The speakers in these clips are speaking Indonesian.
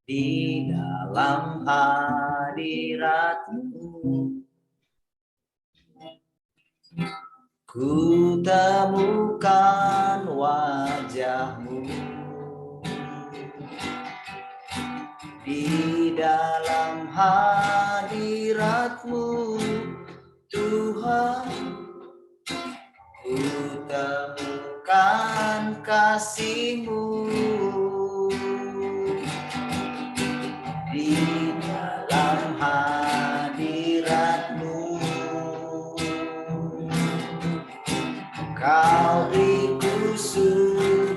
di dalam hadirat-Mu. Ku temukan wajah-Mu di dalam hadirat-Mu, Tuhan. Ku temukan kasih-Mu di dalam hadirat-Mu. Kau beriku sukacita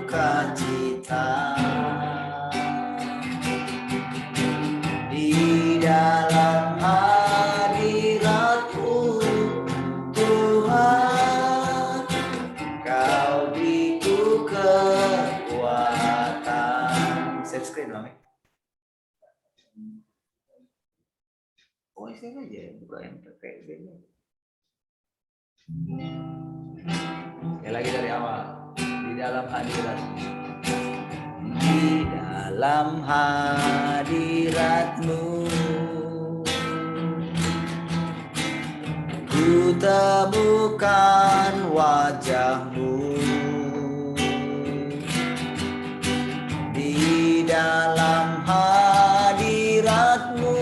di dalam hadirat-Mu, Tuhan. Kau beriku kekuatan. Set screen dong. Oh, ini aja buka yang pakai ini. Sekali lagi dari awal. Di dalam hadirat-Mu. Di dalam hadirat-Mu. Ku temukan wajah-Mu di dalam hadirat-Mu,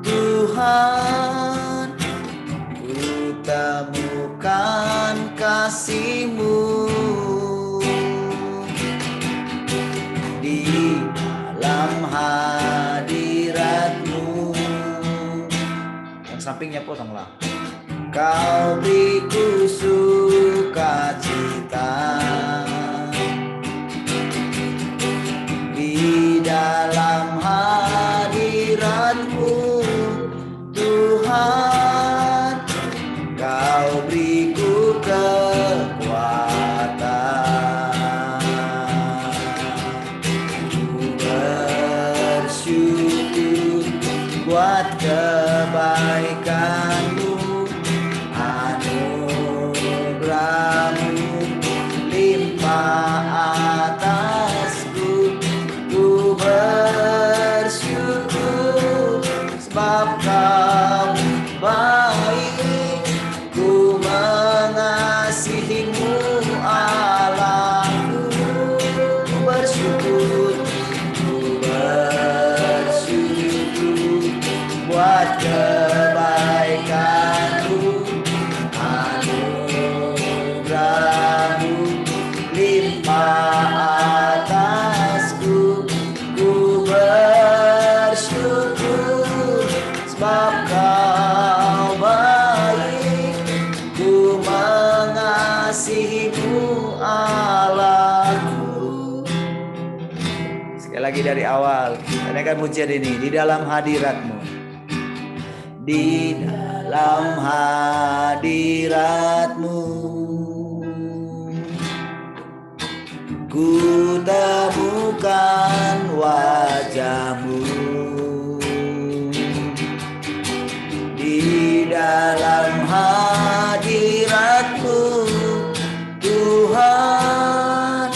Tuhan. Ku temukan kasih-Mu di dalam hadirat-Mu. Yang sampingnya potonglah. Kau beriku sukacita di dalam hadirat-Mu, Tuhan. Kau beriku kekuatan. Ku bersyukur buat kebaikan-Mu, anugerah-Mu limpah atasku. Ku bersyukur sebab Kau baik. Ku mengasihi-Mu, Allahku. Ku bersyukur buat kebaikan-Mu, anugerah-Mu limpah atasku. Ku bersyukur sebab Kau baik. Ku mengasihi-Mu, Allahku. Sekali lagi dari awal. Katakan pujian ini. Di dalam hadirat-Mu. Di dalam hadirat-Mu. Ku temukan wajah-Mu di dalam hadirat-Mu, Tuhan.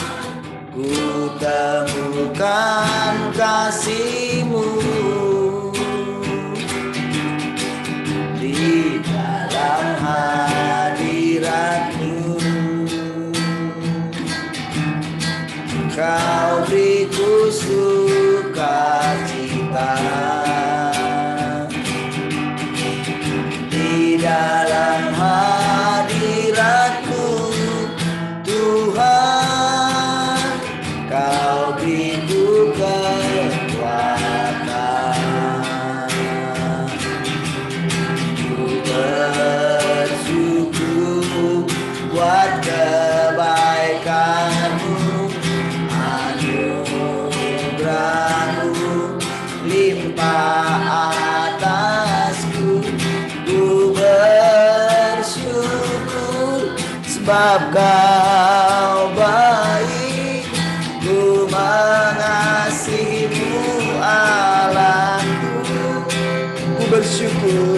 Ku temukan kasih-Mu di dalam hadirat-Mu. Kau beriku sukacita di dalam hadirat-Mu, Tuhan. Kau beriku kekuatan. Ku bersyukur buat kebaikan-Mu, anugerah-Mu limpah atasku. Ku bersyukur sebab Kau baik. Ku mengasihi-Mu, Allahku. Ku bersyukur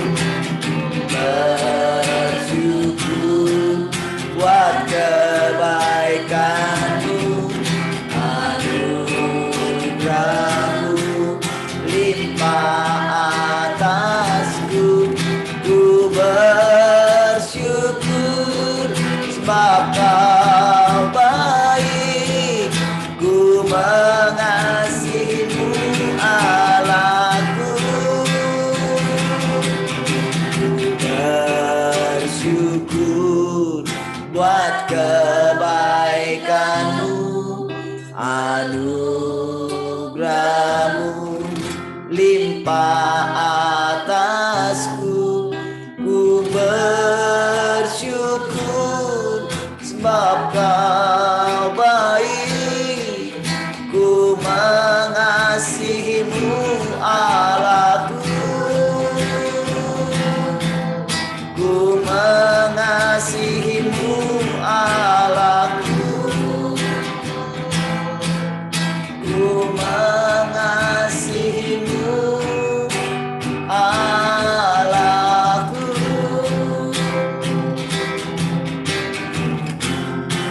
buat kebaikan-Mu, anugerah-Mu sebab kau baik. Ku mengasihimu Allahku, bersyukur buat kebaikanmu, anugerahmu limpah atasku. Ku bersyukur sebab kau baik. Ku mengasihimu Allahku, ku mengasihimu Allahku, ku mengasihimu Allahku.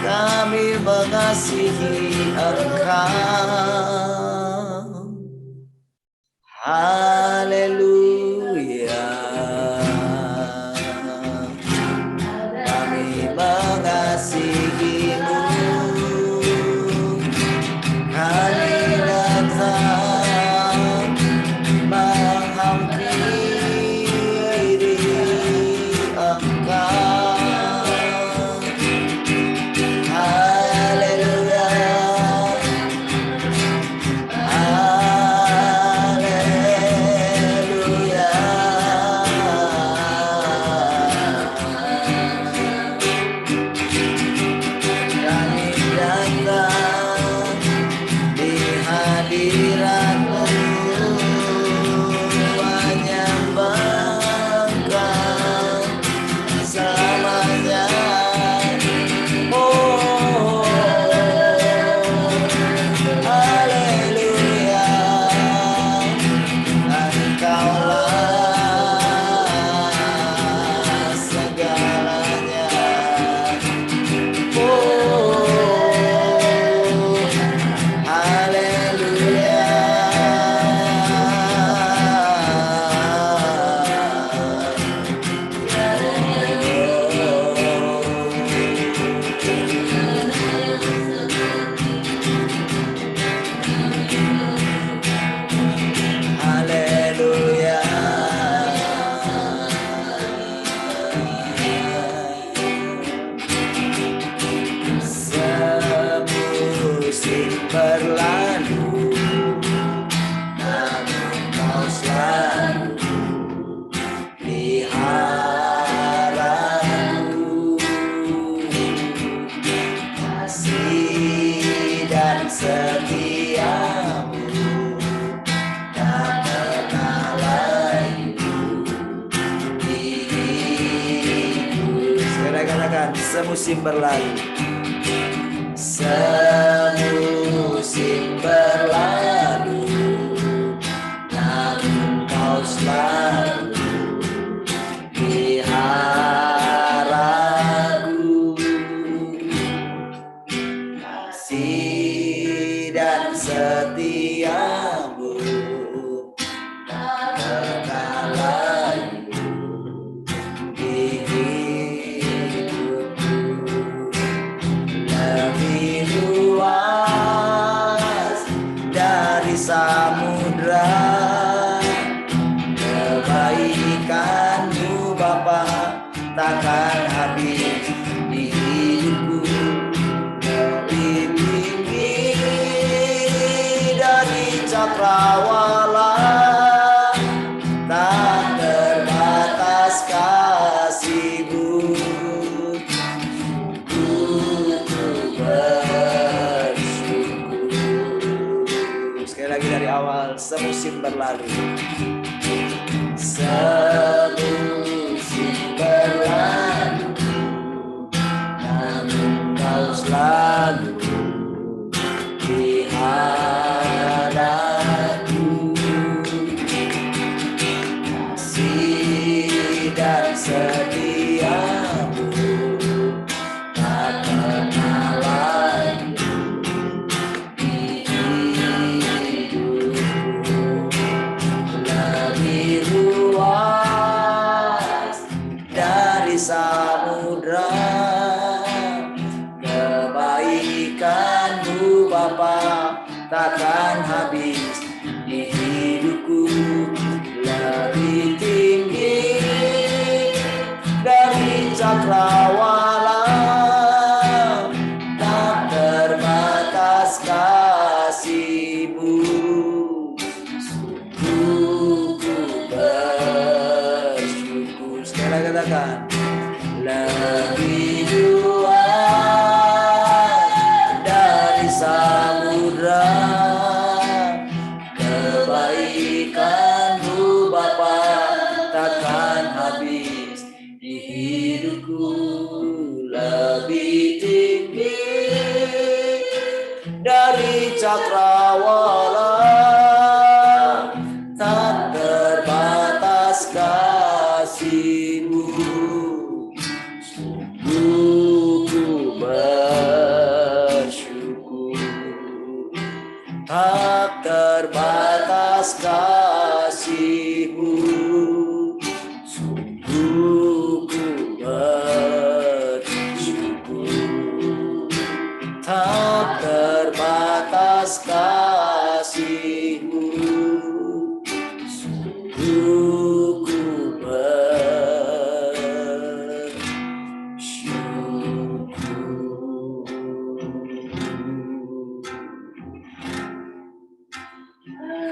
Kami mengasihi Engkau. Haleluya. Kami mengasihimu. Kami datang menghampiri Engkau. Haleluya. Haleluya. Kami datang di hadirat-Mu, menyembahkan selamanya. Oh, haleluya. Engkaulah segalanya. Oh, haleluya. Haleluya. Semusim berlalu, namun Kau selalu peliharaku. Kasih dan setiamu tak pernah layu di hidupku. Sekali katakan, semusim berlalu. Semusim berlalu, namun Kau selalu peliharaku. Kasih dan setiamu tak pernah layu di hidupku. Lebih luas dari samudra kebaikan-Mu Bapa, takkan habis di hidupku. Lebih tinggi dari cakrawala, tak terbatas kasih-Mu. Ku bersyukur. Sekali lagi dari awal, semusim berlalu. Semusim berlalu, namun Kau selalu peliharaku. Kasih dan setiamu tak pernah layu di hidupku. Lebih luas dari samudra habis di hidupku lebih tinggi dari cakrawala, tak terbatas kasih-Mu. Sungguh ku bersyukur. Sekali lagi katakan, lebih luas dari samudra kebaikan-Mu Bapa, takkan habis di hidupku lebih tinggi dari cakrawala, tak terbatas kasih-Mu. Sungguh ku bersyukur, tak terbatas kasih-Mu. Sungguh ku bersyukur, tak terbatas kasih-Mu. Sungguh ku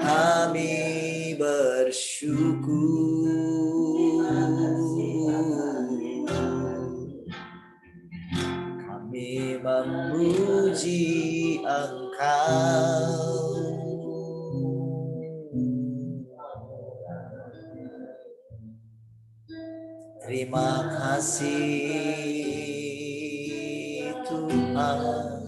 kami bersyukur, kami memuji Engkau. Terima kasih Tuhan,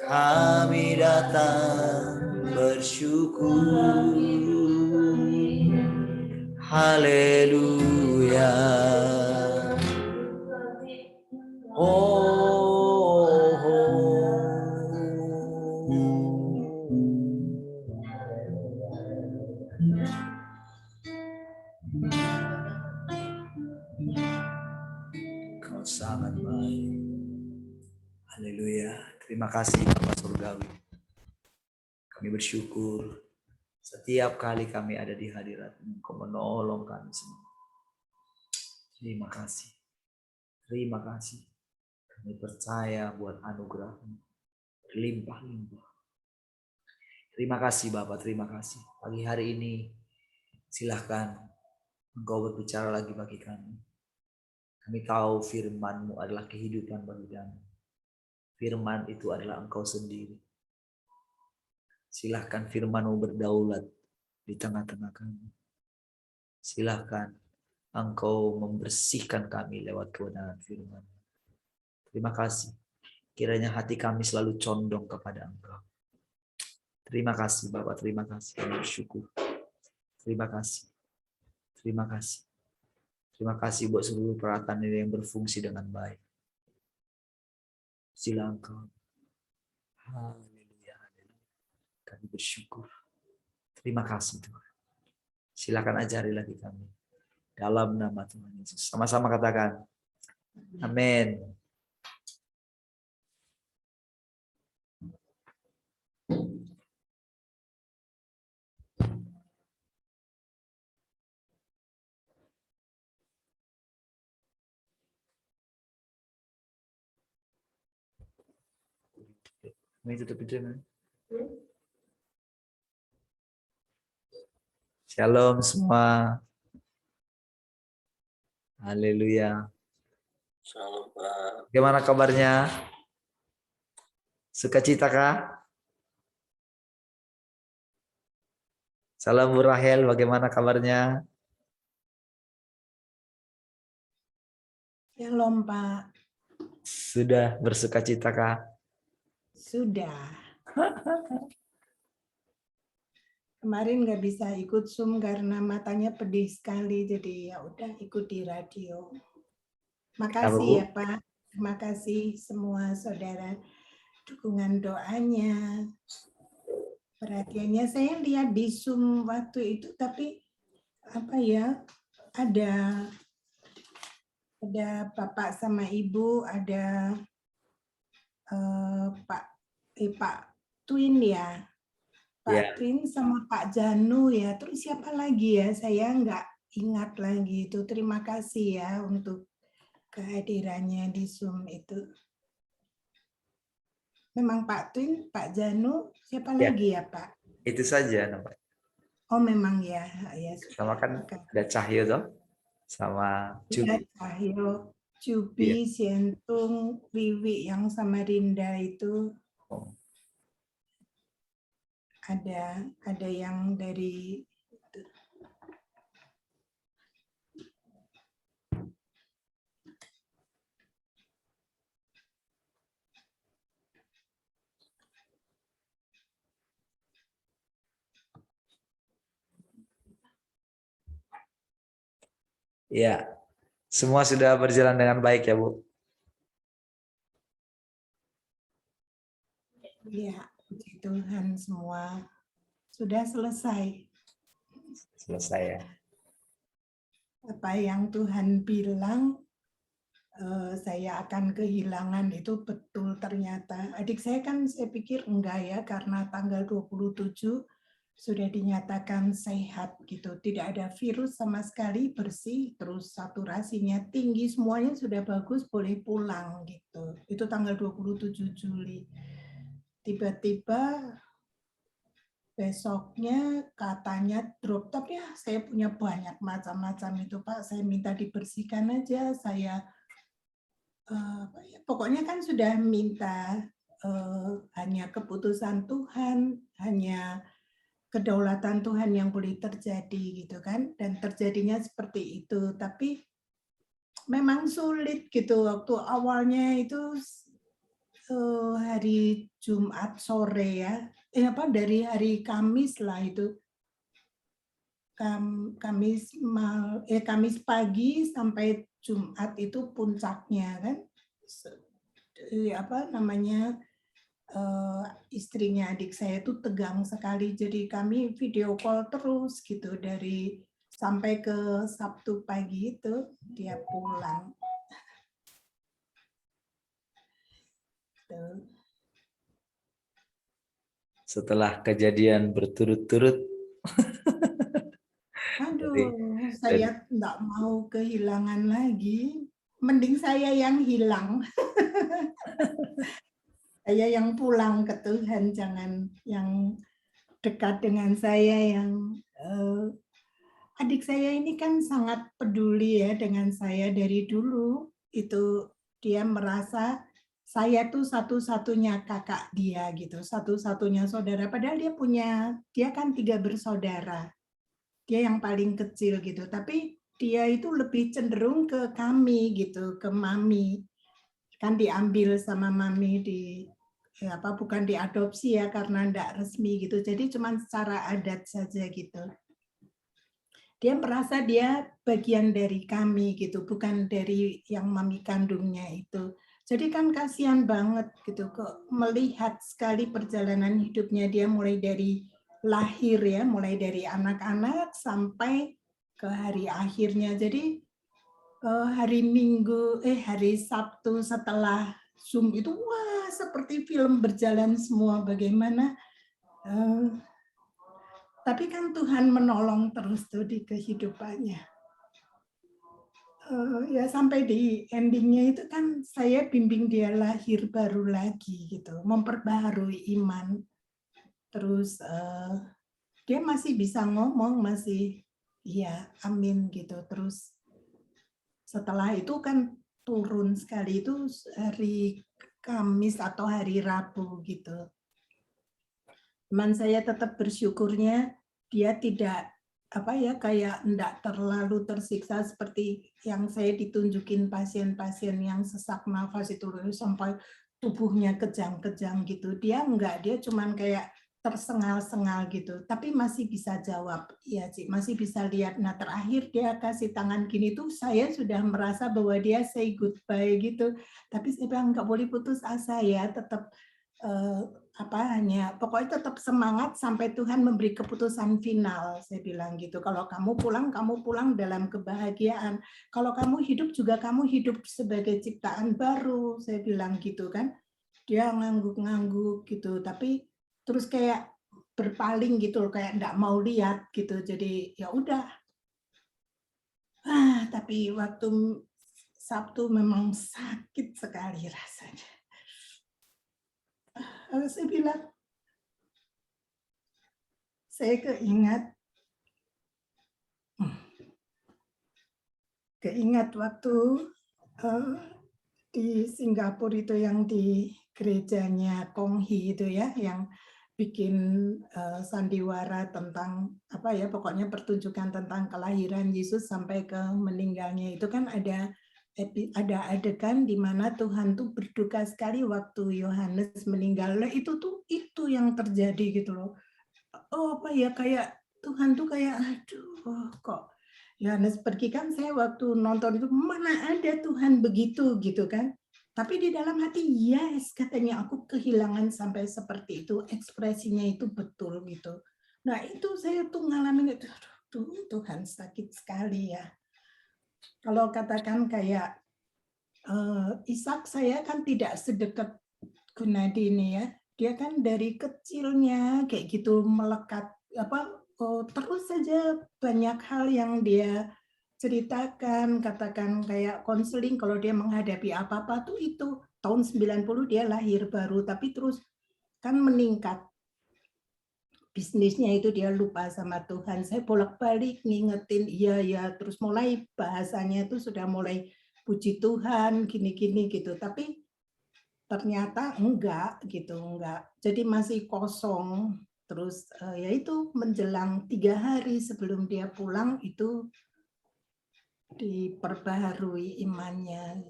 kami datang bersyukur. Haleluya. Kau sangat baik. Haleluya. Terima kasih Bapa Surgawi. Kami bersyukur setiap kali kami ada di hadirat-Mu, Kau menolong kami semua. Terima kasih. Terima kasih. Kami percaya buat anugerah-Mu berlimpah-limpah. Terima kasih Bapak, terima kasih. Pagi hari ini silahkan Engkau berbicara lagi bagi kami. Kami tahu firman-Mu adalah kehidupan bagi kami. Firman itu adalah Engkau sendiri. Silahkan firman-Mu berdaulat di tengah-tengah kami. Silahkan Engkau membersihkan kami lewat kebenaran firman. Terima kasih. Kiranya hati kami selalu condong kepada Engkau. Terima kasih Bapak, terima kasih. Kami bersyukur. Terima kasih. Terima kasih. Terima kasih buat seluruh peralatan ini yang berfungsi dengan baik. Sila Engkau. Haleluya. Kami bersyukur. Terima kasih Tuhan. Silakan ajari lagi kami. Dalam nama Tuhan Yesus. Sama-sama katakan. Amin. Ini tutup pintunya. Shalom semua. Haleluya. Shalom Pak. Bagaimana kabarnya? Sukacita kah? Salam Bu Rahel, bagaimana kabarnya? Shalom Pak. Sudah bersukacita kah? Sudah. Kemarin nggak bisa ikut Zoom karena matanya pedih sekali, jadi ya udah ikut di radio. Makasih ya Pak. Terima kasih semua saudara dukungan doanya. Perhatiannya saya lihat di Zoom waktu itu, tapi apa ya, ada Bapak sama Ibu, ada Pak Twin ya, Ya, Pak Twin sama Pak Janu ya. Terus siapa lagi ya? Saya nggak ingat lagi itu. Terima kasih ya untuk kehadirannya di Zoom itu. Memang Pak Twin, Pak Janu, siapa ya, lagi ya Pak? itu saja namanya. Oh memang ya, ya Sama sudah. kan ada Cahyo toh, sama Ya, Cubi. Cahyo, Iya. Cubi, Sientung, Wiwi yang sama Rinda itu Oh. ada yang dari Ya, semua sudah berjalan dengan baik ya Bu. ya, puji Tuhan semua sudah selesai. Selesai ya. Apa yang Tuhan bilang saya akan kehilangan itu betul ternyata. Adik saya kan saya pikir enggak ya karena tanggal 27 sudah dinyatakan sehat gitu. Tidak ada virus sama sekali, bersih, terus saturasinya tinggi, semuanya sudah bagus, boleh pulang gitu. Itu tanggal 27 Juli. Tiba-tiba besoknya katanya drop, tapi ya saya punya banyak macam-macam itu Pak. Saya minta dibersihkan aja, saya pokoknya kan sudah minta hanya keputusan Tuhan, hanya kedaulatan Tuhan yang boleh terjadi gitu kan, dan terjadinya seperti itu. Tapi memang sulit gitu waktu awalnya itu hari Jumat sore ya, dari hari Kamis lah itu, Kamis pagi sampai Jumat itu puncaknya kan, istrinya adik saya itu tegang sekali, jadi kami video call terus gitu dari sampai ke Sabtu pagi itu dia pulang. Tuh. Setelah kejadian berturut-turut. Aduh, Dari saya nggak mau kehilangan lagi. Mending saya yang hilang. Saya yang pulang ke Tuhan, jangan yang dekat dengan saya yang adik saya ini kan sangat peduli ya dengan saya dari dulu. Itu dia merasa saya tuh satu-satunya kakak dia gitu, satu-satunya saudara. Padahal dia kan 3 bersaudara. Dia yang paling kecil gitu. Tapi dia itu lebih cenderung ke kami gitu, ke mami. Kan diambil sama mami bukan diadopsi ya karena enggak resmi gitu. Jadi cuma secara adat saja gitu. Dia merasa dia bagian dari kami gitu, bukan dari yang mami kandungnya itu. Jadi kan kasihan banget gitu kok melihat sekali perjalanan hidupnya dia mulai dari lahir ya, mulai dari anak-anak sampai ke hari akhirnya. Jadi hari Sabtu setelah Zoom itu wah seperti film berjalan semua bagaimana tapi kan Tuhan menolong terus tuh di kehidupannya. Ya sampai di endingnya itu kan saya bimbing dia lahir baru lagi gitu, memperbaharui iman. Terus dia masih bisa ngomong, masih iya amin gitu. Terus setelah itu kan turun sekali itu hari Kamis atau hari Rabu gitu. Cuman saya tetap bersyukurnya dia tidak kayak enggak terlalu tersiksa seperti yang saya ditunjukin pasien-pasien yang sesak nafas itu sampai tubuhnya kejang-kejang gitu. Dia enggak, dia cuman kayak tersengal-sengal gitu, tapi masih bisa jawab. Iya, Cik, masih bisa lihat. Nah, terakhir dia kasih tangan gini tuh saya sudah merasa bahwa dia say goodbye gitu. Tapi saya bilang enggak boleh putus asa ya, tetap pokoknya tetap semangat sampai Tuhan memberi keputusan final, saya bilang gitu. Kalau kamu pulang dalam kebahagiaan. Kalau kamu hidup juga kamu hidup sebagai ciptaan baru, saya bilang gitu kan. Dia ngangguk-ngangguk gitu, tapi terus kayak berpaling gitu, kayak nggak mau lihat gitu. Jadi ya udah. Tapi waktu Sabtu memang sakit sekali rasanya. Saya bilang, saya keingat waktu di Singapura itu yang di gerejanya Konghi itu ya, yang bikin sandiwara tentang apa ya, pokoknya pertunjukan tentang kelahiran Yesus sampai ke meninggalnya itu kan ada adegan di mana Tuhan tuh berduka sekali waktu Yohanes meninggal. Nah, itu yang terjadi gitu loh. Oh apa ya, kayak Tuhan tuh kayak aduh kok Yohanes pergi, kan saya waktu nonton itu mana ada Tuhan begitu gitu kan. Tapi di dalam hati yes, katanya aku kehilangan sampai seperti itu, ekspresinya itu betul gitu. Nah itu saya tuh ngalamin itu, aduh Tuhan sakit sekali ya. Kalau katakan kayak Ishak, saya kan tidak sedekat Gunadi ini ya. Dia kan dari kecilnya kayak gitu melekat terus saja banyak hal yang dia ceritakan, katakan kayak konseling kalau dia menghadapi apa-apa tuh itu tahun 90 dia lahir baru, tapi terus kan meningkat bisnisnya itu, dia lupa sama Tuhan. Saya bolak-balik ngingetin iya terus mulai bahasanya itu sudah mulai puji Tuhan gini-gini gitu, tapi ternyata enggak gitu, enggak. Jadi masih kosong. Terus ya itu menjelang 3 hari sebelum dia pulang itu diperbaharui imannya.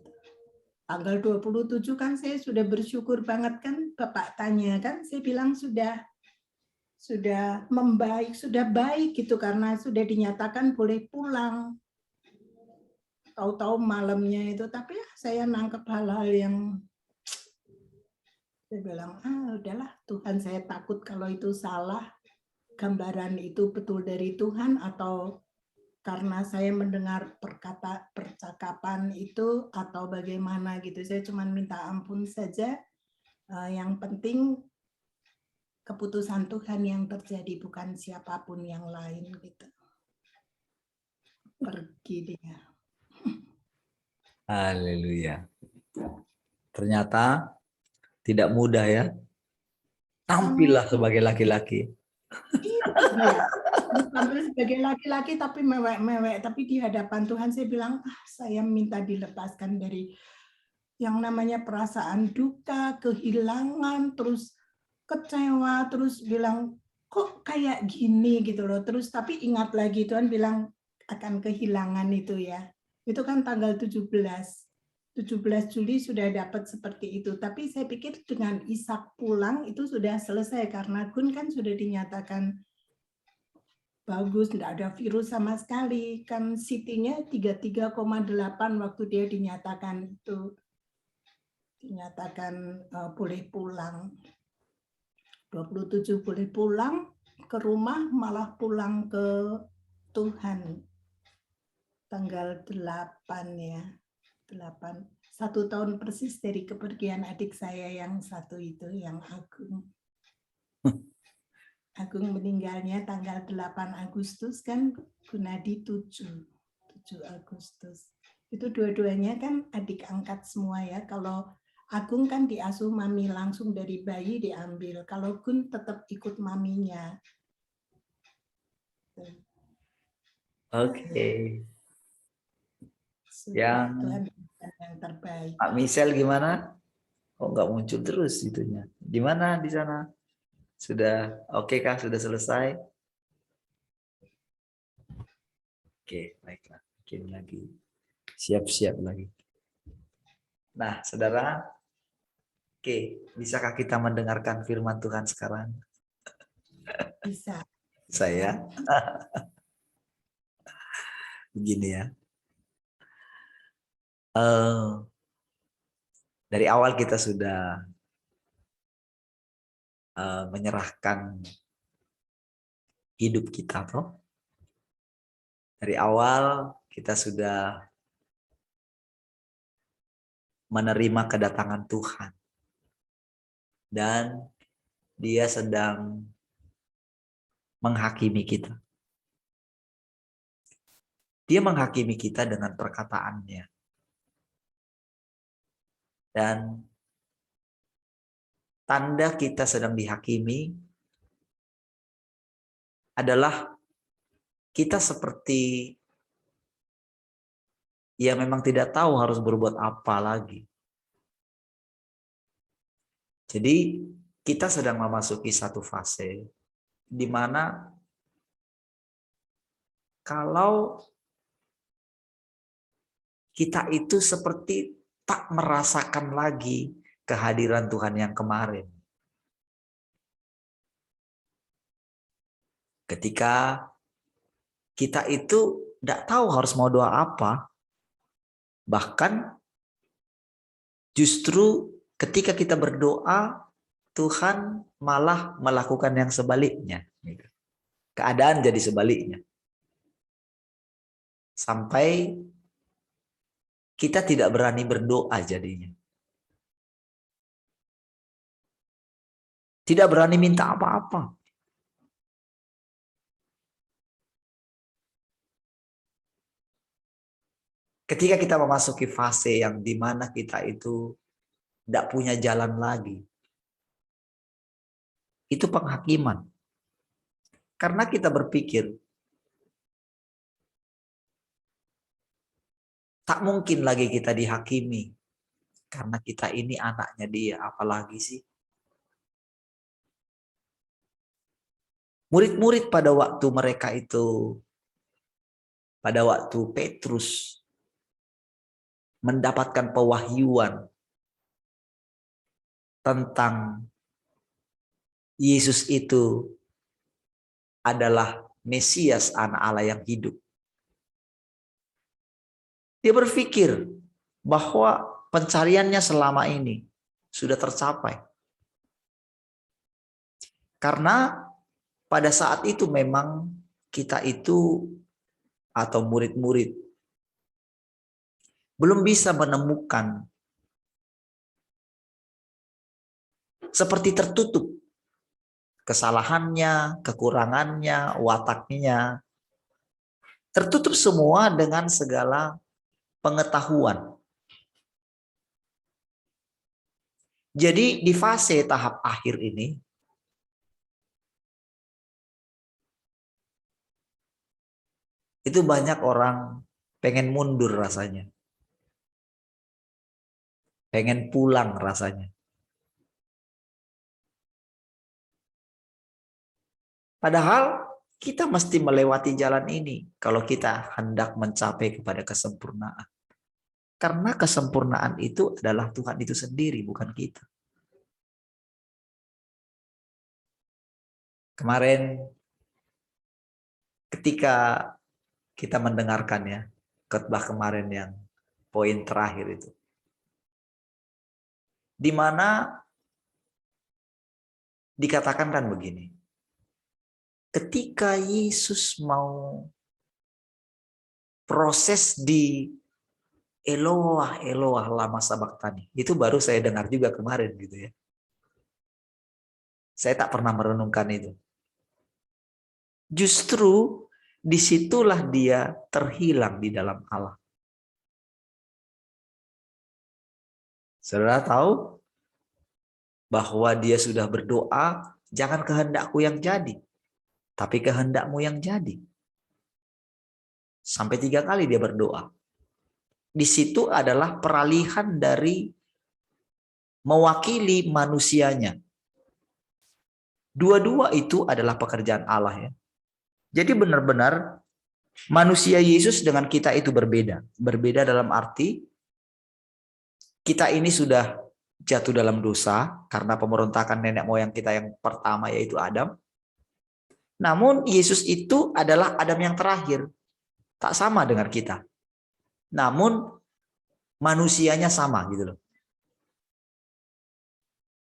Tanggal 27 kan saya sudah bersyukur banget kan, Bapak tanya kan, saya bilang sudah membaik, sudah baik gitu karena sudah dinyatakan boleh pulang. Tahu-tahu malamnya itu, tapi ya saya nangkep hal-hal yang saya bilang, udahlah Tuhan, saya takut kalau itu salah, gambaran itu betul dari Tuhan atau karena saya mendengar percakapan itu atau bagaimana gitu. Saya cuma minta ampun saja. Yang penting keputusan Tuhan yang terjadi, bukan siapapun yang lain gitu. Pergi dia. Haleluya. Ternyata tidak mudah ya. Tampillah sebagai laki-laki. Iya, tampil sebagai laki-laki tapi mewek-mewek, tapi di hadapan Tuhan saya bilang, saya minta dilepaskan dari yang namanya perasaan duka, kehilangan, terus kecewa, terus bilang kok kayak gini gitu loh. Terus tapi ingat lagi Tuhan bilang akan kehilangan itu ya. Itu kan tanggal 17 Juli sudah dapat seperti itu. Tapi saya pikir dengan Ishak pulang itu sudah selesai karena Gun kan sudah dinyatakan bagus, tidak ada virus sama sekali. Kan CT-nya 33,8 waktu dia dinyatakan boleh pulang. 27 boleh pulang ke rumah, malah pulang ke Tuhan. Tanggal 8 ya. 8. 1 tahun persis dari kepergian adik saya yang satu itu, yang Agung. Agung meninggalnya tanggal 8 Agustus kan, Gunadi 7 Agustus. Itu dua-duanya kan adik angkat semua ya. Kalau Agung kan diasuh mami langsung dari bayi diambil. Kalau Gun tetap ikut maminya. Oke. Yang yang terbaik. Pak Michelle gimana? Kok nggak muncul terus itunya? Di mana di sana? Sudah oke kah? Sudah selesai? Oke, baiklah. Mungkin lagi siap-siap lagi. Nah, saudara, oke, bisakah kita mendengarkan firman Tuhan sekarang? Bisa. Saya begini ya. Dari awal kita sudah menyerahkan hidup kita, toh. Dari awal kita sudah menerima kedatangan Tuhan. Dan dia sedang menghakimi kita. Dia menghakimi kita dengan perkataannya. Dan tanda kita sedang dihakimi adalah kita seperti ya memang tidak tahu harus berbuat apa lagi. Jadi kita sedang memasuki satu fase di mana kalau kita itu seperti tak merasakan lagi kehadiran Tuhan yang kemarin. Ketika kita itu tidak tahu harus mau doa apa, bahkan justru ketika kita berdoa, Tuhan malah melakukan yang sebaliknya. Keadaan jadi sebaliknya. Sampai kita tidak berani berdoa jadinya. Tidak berani minta apa-apa. Ketika kita memasuki fase yang dimana kita itu tidak punya jalan lagi. Itu penghakiman. Karena kita berpikir, tak mungkin lagi kita dihakimi. Karena kita ini anaknya dia, apalagi sih? Murid-murid pada waktu mereka itu, pada waktu Petrus mendapatkan pewahyuan tentang Yesus itu adalah Mesias, anak Allah yang hidup. Dia berpikir bahwa pencariannya selama ini sudah tercapai. Karena pada saat itu memang kita itu atau murid-murid belum bisa menemukan, seperti tertutup kesalahannya, kekurangannya, wataknya. Tertutup semua dengan segala pengetahuan. Jadi di fase tahap akhir ini, itu banyak orang pengen mundur rasanya. Pengen pulang rasanya. Padahal kita mesti melewati jalan ini kalau kita hendak mencapai kepada kesempurnaan. Karena kesempurnaan itu adalah Tuhan itu sendiri, bukan kita. Kemarin ketika kita mendengarkan ya khotbah kemarin yang poin terakhir itu, di mana dikatakan kan begini, ketika Yesus mau proses di Eloah Eloah lama sabaktani, itu baru saya dengar juga kemarin gitu ya. Saya tak pernah merenungkan itu. Justru disitulah dia terhilang di dalam Allah. Saudara tahu bahwa dia sudah berdoa, jangan kehendakku yang jadi, tapi kehendakmu yang jadi. Sampai 3 kali dia berdoa. Di situ adalah peralihan dari mewakili manusianya. Dua-dua itu adalah pekerjaan Allah ya. Jadi benar-benar manusia Yesus dengan kita itu berbeda. Berbeda dalam arti kita ini sudah jatuh dalam dosa karena pemberontakan nenek moyang kita yang pertama yaitu Adam. Namun Yesus itu adalah Adam yang terakhir. Tak sama dengan kita. Namun manusianya sama gitu loh.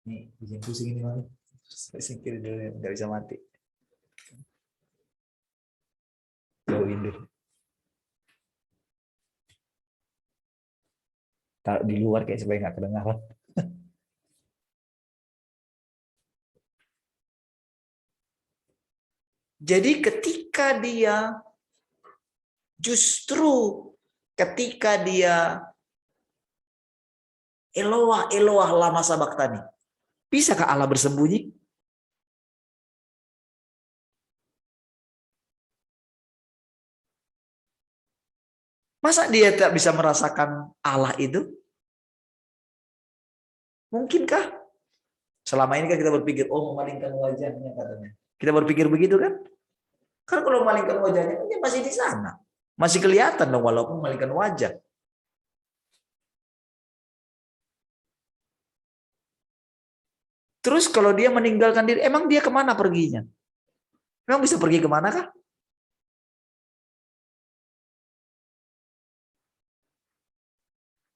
Nih, bikin pusing ini malah. Saya singkirin dulu, nggak bisa mati. Jauhin dulu. Taruh di luar kayak supaya nggak kedengaran. Jadi ketika dia Eloah, Eloah lama sabaktani. Bisakah Allah bersembunyi? Masa dia tak bisa merasakan Allah itu? Mungkinkah? Selama ini kan kita berpikir, oh memalingkan wajahnya katanya. Kita berpikir begitu kan? Kan kalau memalingkan wajahnya, dia masih di sana. Masih kelihatan dong walaupun memalingkan wajah. Terus kalau dia meninggalkan diri, emang dia kemana perginya? Emang bisa pergi kemana kah?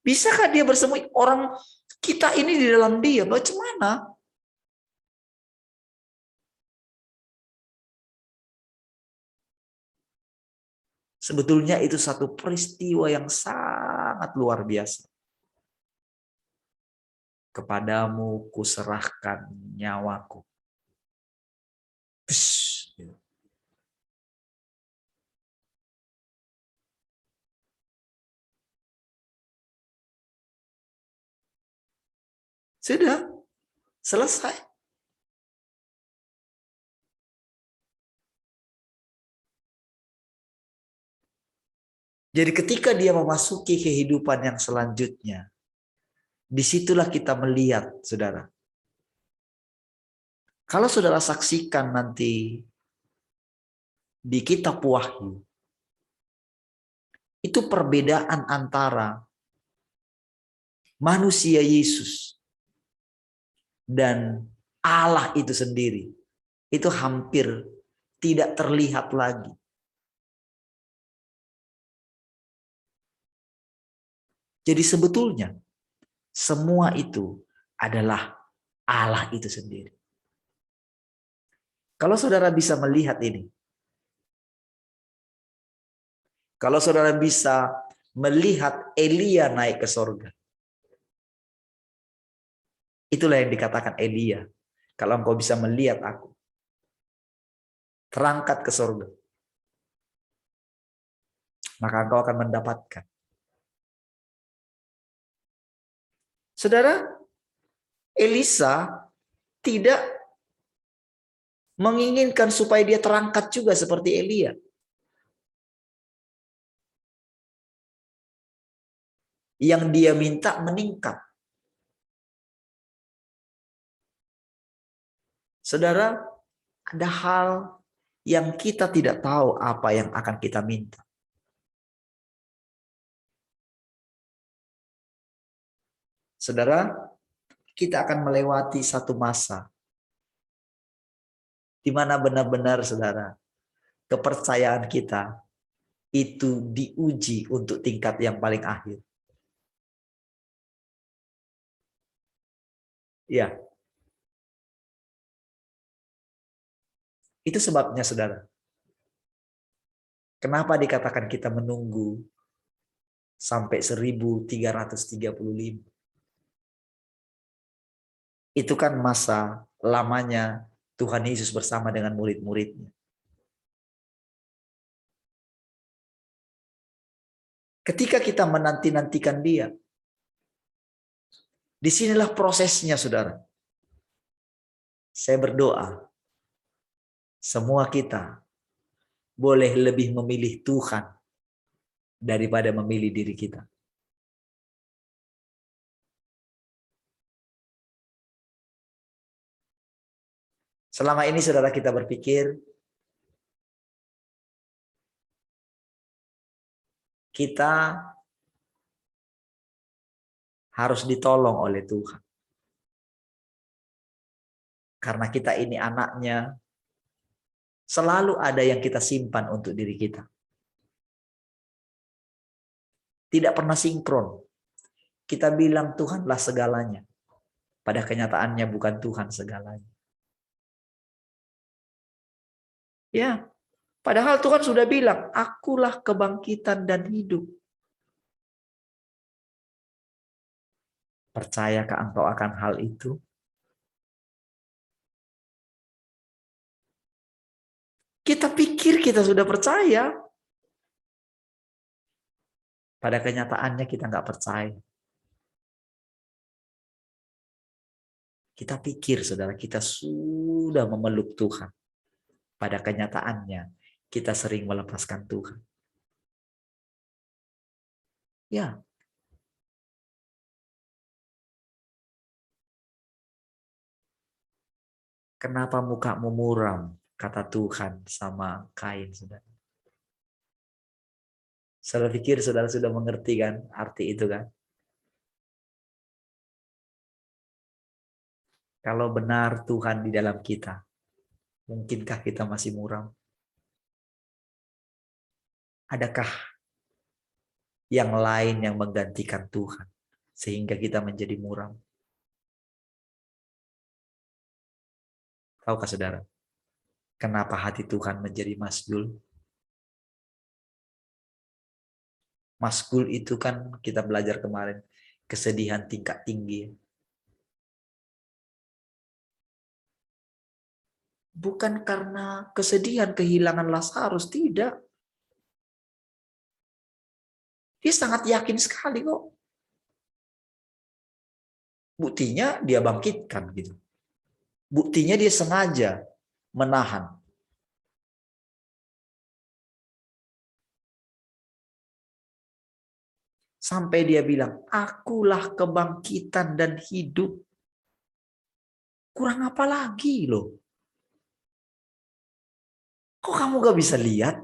Bisakah dia bersembunyi? Orang kita ini di dalam dia, bagaimana? Sebetulnya itu satu peristiwa yang sangat luar biasa. Kepadamu kuserahkan nyawaku. Sudah, selesai. Jadi ketika dia memasuki kehidupan yang selanjutnya, disitulah kita melihat, saudara. Kalau saudara saksikan nanti di kitab Wahyu, itu perbedaan antara manusia Yesus dan Allah itu sendiri. Itu hampir tidak terlihat lagi. Jadi sebetulnya semua itu adalah Allah itu sendiri. Kalau saudara bisa melihat ini, kalau saudara bisa melihat Elia naik ke sorga, itulah yang dikatakan Elia. Kalau engkau bisa melihat aku, terangkat ke sorga, maka engkau akan mendapatkan. Saudara, Elisa tidak menginginkan supaya dia terangkat juga seperti Elia. Yang dia minta meningkat. Saudara, ada hal yang kita tidak tahu apa yang akan kita minta. Saudara, kita akan melewati satu masa di mana benar-benar saudara, kepercayaan kita itu diuji untuk tingkat yang paling akhir. Ya. Itu sebabnya saudara. Kenapa dikatakan kita menunggu sampai 1335? Itu kan masa lamanya Tuhan Yesus bersama dengan murid-muridnya. Ketika kita menanti-nantikan dia, disinilah prosesnya saudara. Saya berdoa, semua kita boleh lebih memilih Tuhan daripada memilih diri kita. Selama ini saudara kita berpikir, kita harus ditolong oleh Tuhan. Karena kita ini anaknya, selalu ada yang kita simpan untuk diri kita. Tidak pernah sinkron. Kita bilang Tuhanlah segalanya. Pada kenyataannya bukan Tuhan segalanya. Ya, padahal Tuhan sudah bilang, akulah kebangkitan dan hidup. Percayakah engkau akan hal itu? Kita pikir kita sudah percaya. Pada kenyataannya kita nggak percaya. Kita pikir, saudara, kita sudah memeluk Tuhan. Pada kenyataannya, kita sering melepaskan Tuhan. Ya. Kenapa mukamu muram, kata Tuhan sama Kain, saudara. Saudara pikir saudara sudah mengerti kan arti itu kan? Kalau benar Tuhan di dalam kita, mungkinkah kita masih muram? Adakah yang lain yang menggantikan Tuhan sehingga kita menjadi muram? Tahukah saudara, kenapa hati Tuhan menjadi masjul? Masjul itu kan kita belajar kemarin, kesedihan tingkat tinggi. Bukan karena kesedihan kehilangan Lazarus, tidak. Dia sangat yakin sekali kok. Buktinya dia bangkitkan gitu. Buktinya dia sengaja menahan. Sampai dia bilang, akulah kebangkitan dan hidup. Kurang apa lagi loh? Kok kamu gak bisa lihat?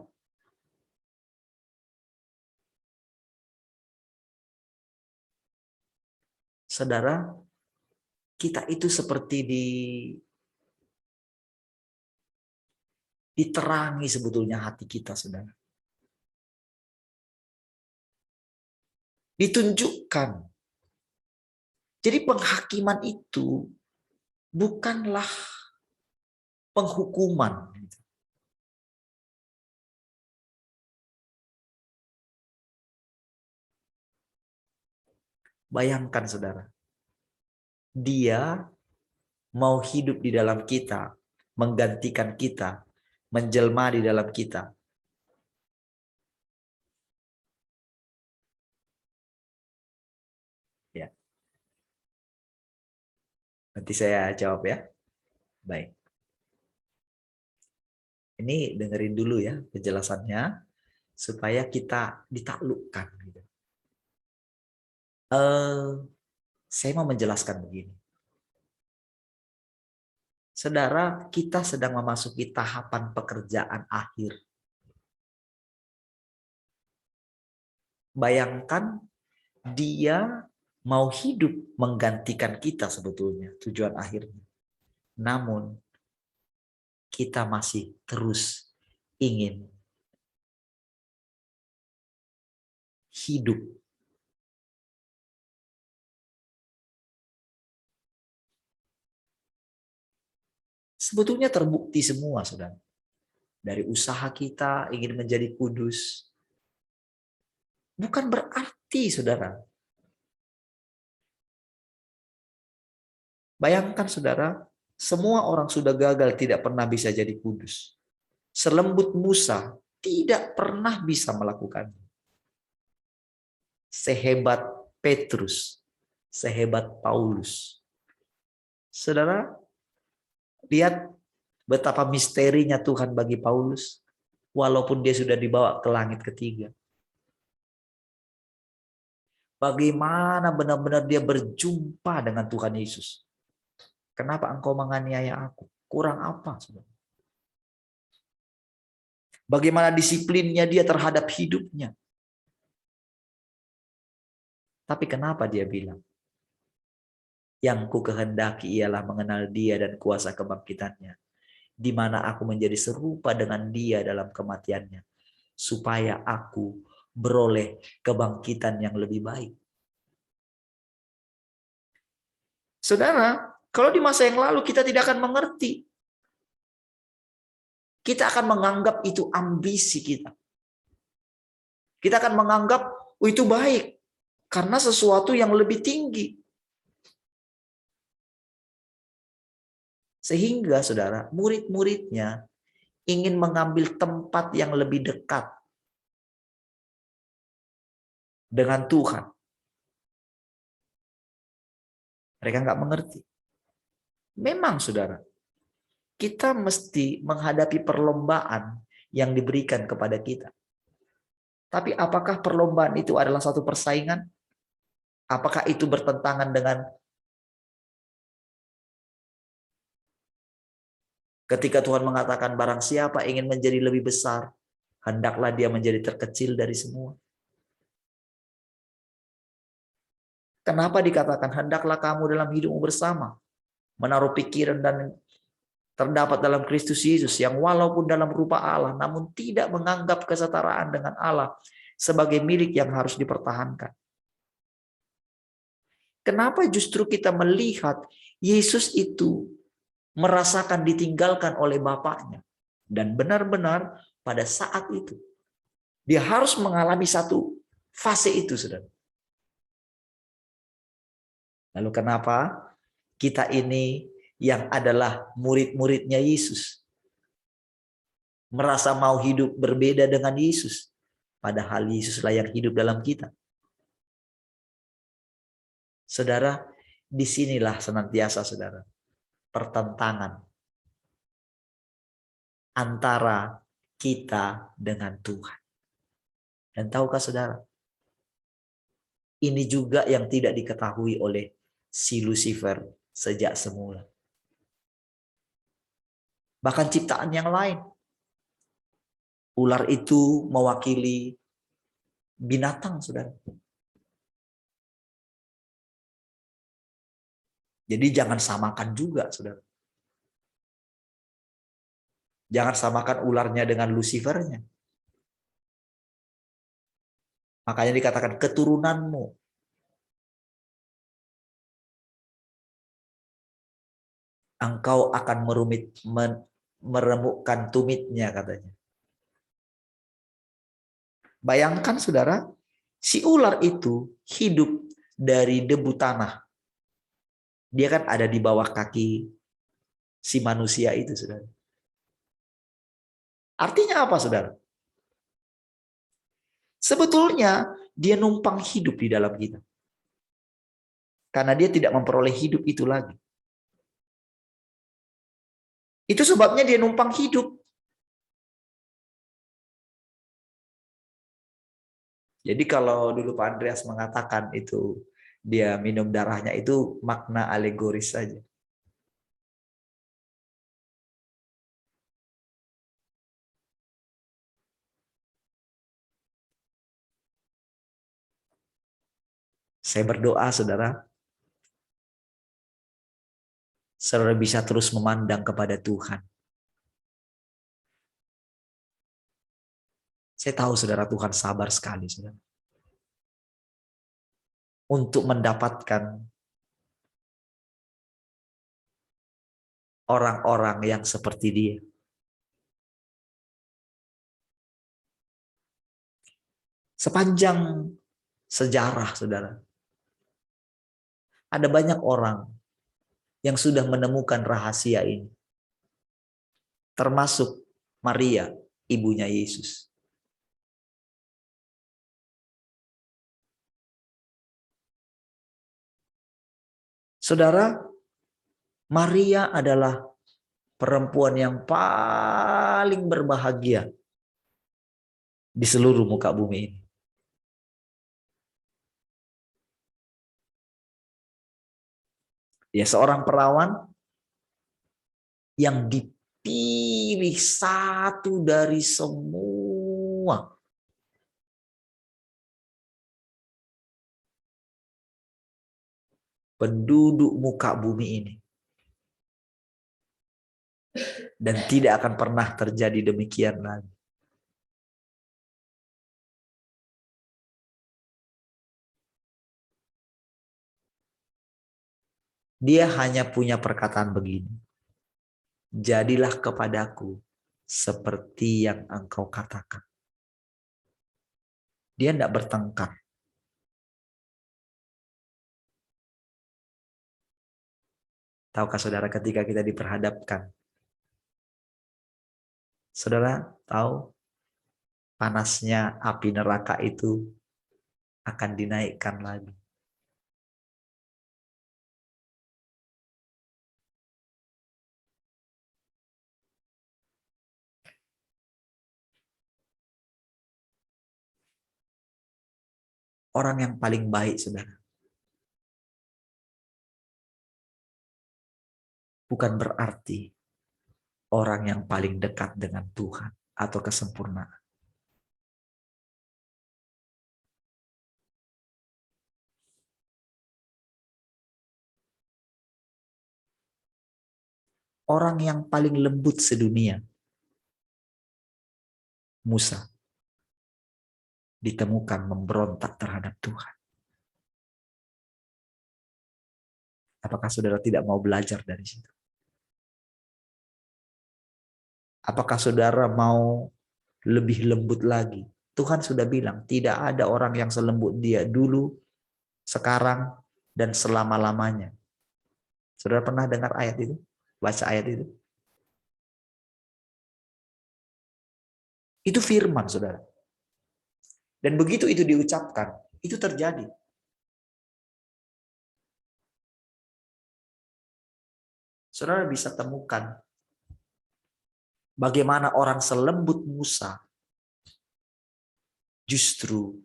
Saudara, kita itu seperti diterangi sebetulnya hati kita, saudara. Ditunjukkan. Jadi penghakiman itu bukanlah penghukuman. Bayangkan saudara, dia mau hidup di dalam kita, menggantikan kita, menjelma di dalam kita. Ya. Nanti saya jawab ya. Baik. Ini dengerin dulu ya penjelasannya, supaya kita ditaklukkan. Gitu. Saya mau menjelaskan begini. Saudara, kita sedang memasuki tahapan pekerjaan akhir. Bayangkan dia mau hidup menggantikan kita sebetulnya tujuan akhirnya. Namun kita masih terus ingin hidup. Sebetulnya terbukti semua, saudara. Dari usaha kita ingin menjadi kudus. Bukan berarti, saudara. Bayangkan, saudara, semua orang sudah gagal tidak pernah bisa jadi kudus. Selembut Musa tidak pernah bisa melakukannya. Sehebat Petrus, sehebat Paulus. Saudara, lihat betapa misterinya Tuhan bagi Paulus, walaupun dia sudah dibawa ke langit ketiga. Bagaimana benar-benar dia berjumpa dengan Tuhan Yesus. Kenapa engkau menganiaya aku? Kurang apa? Saudara? Bagaimana disiplinnya dia terhadap hidupnya. Tapi kenapa dia bilang? Yang ku kehendaki ialah mengenal dia dan kuasa kebangkitannya, di mana aku menjadi serupa dengan dia dalam kematiannya, supaya aku beroleh kebangkitan yang lebih baik. Saudara, kalau di masa yang lalu kita tidak akan mengerti. Kita akan menganggap itu ambisi kita. Kita akan menganggap itu baik karena sesuatu yang lebih tinggi. Sehingga saudara, murid-muridnya ingin mengambil tempat yang lebih dekat dengan Tuhan. Mereka nggak mengerti. Memang saudara, kita mesti menghadapi perlombaan yang diberikan kepada kita. Tapi apakah perlombaan itu adalah satu persaingan? Apakah itu bertentangan dengan ketika Tuhan mengatakan barang siapa ingin menjadi lebih besar, hendaklah dia menjadi terkecil dari semua. Kenapa dikatakan hendaklah kamu dalam hidupmu bersama, menaruh pikiran dan terdapat dalam Kristus Yesus yang walaupun dalam rupa Allah, namun tidak menganggap kesetaraan dengan Allah sebagai milik yang harus dipertahankan. Kenapa justru kita melihat Yesus itu merasakan ditinggalkan oleh Bapaknya. Dan benar-benar pada saat itu, dia harus mengalami satu fase itu, saudara. Lalu kenapa kita ini yang adalah murid-muridnya Yesus merasa mau hidup berbeda dengan Yesus, padahal Yesuslah yang hidup dalam kita? Saudara, disinilah senantiasa, saudara, pertentangan antara kita dengan Tuhan. Dan tahukah saudara, ini juga yang tidak diketahui oleh si Lucifer sejak semula. Bahkan ciptaan yang lain. Ular itu mewakili binatang, saudara. Jadi jangan samakan juga, saudara. Jangan samakan ularnya dengan Lucifernya. Makanya dikatakan keturunanmu engkau akan meremukkan tumitnya, katanya. Bayangkan saudara, si ular itu hidup dari debu tanah. Dia kan ada di bawah kaki si manusia itu, saudara. Artinya apa, saudara? Sebetulnya dia numpang hidup di dalam kita. Karena dia tidak memperoleh hidup itu lagi. Itu sebabnya dia numpang hidup. Jadi kalau dulu Pak Andreas mengatakan itu dia minum darahnya, itu makna alegoris saja. Saya berdoa, saudara, saudara bisa terus memandang kepada Tuhan. Saya tahu saudara, Tuhan sabar sekali, saudara, untuk mendapatkan orang-orang yang seperti dia. Sepanjang sejarah, saudara, ada banyak orang yang sudah menemukan rahasia ini. Termasuk Maria, ibunya Yesus. Saudara, Maria adalah perempuan yang paling berbahagia di seluruh muka bumi ini. Dia seorang perawan yang dipilih satu dari semua penduduk muka bumi ini. Dan tidak akan pernah terjadi demikian lagi. Dia hanya punya perkataan begini. Jadilah kepadaku seperti yang engkau katakan. Dia tidak bertengkar. Tahukah saudara, ketika kita diperhadapkan Saudara tahu panasnya api neraka itu akan dinaikkan lagi. Orang yang paling baik, saudara, bukan berarti orang yang paling dekat dengan Tuhan atau kesempurnaan. Orang yang paling lembut sedunia, Musa, ditemukan memberontak terhadap Tuhan. Apakah saudara tidak mau belajar dari situ? Apakah saudara mau lebih lembut lagi? Tuhan sudah bilang, tidak ada orang yang selembut dia dulu, sekarang, dan selama-lamanya. Saudara pernah dengar ayat itu? Baca ayat itu? Itu firman, saudara. Dan begitu itu diucapkan, itu terjadi. Saudara bisa temukan bagaimana orang selembut Musa justru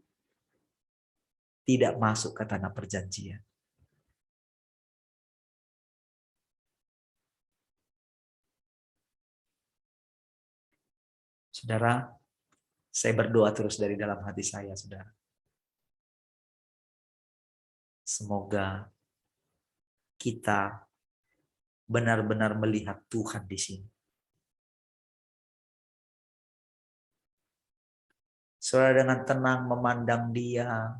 tidak masuk ke tanah perjanjian. Saudara, saya berdoa terus dari dalam hati saya, saudara. Semoga kita benar-benar melihat Tuhan di sini. Saudara dengan tenang memandang dia,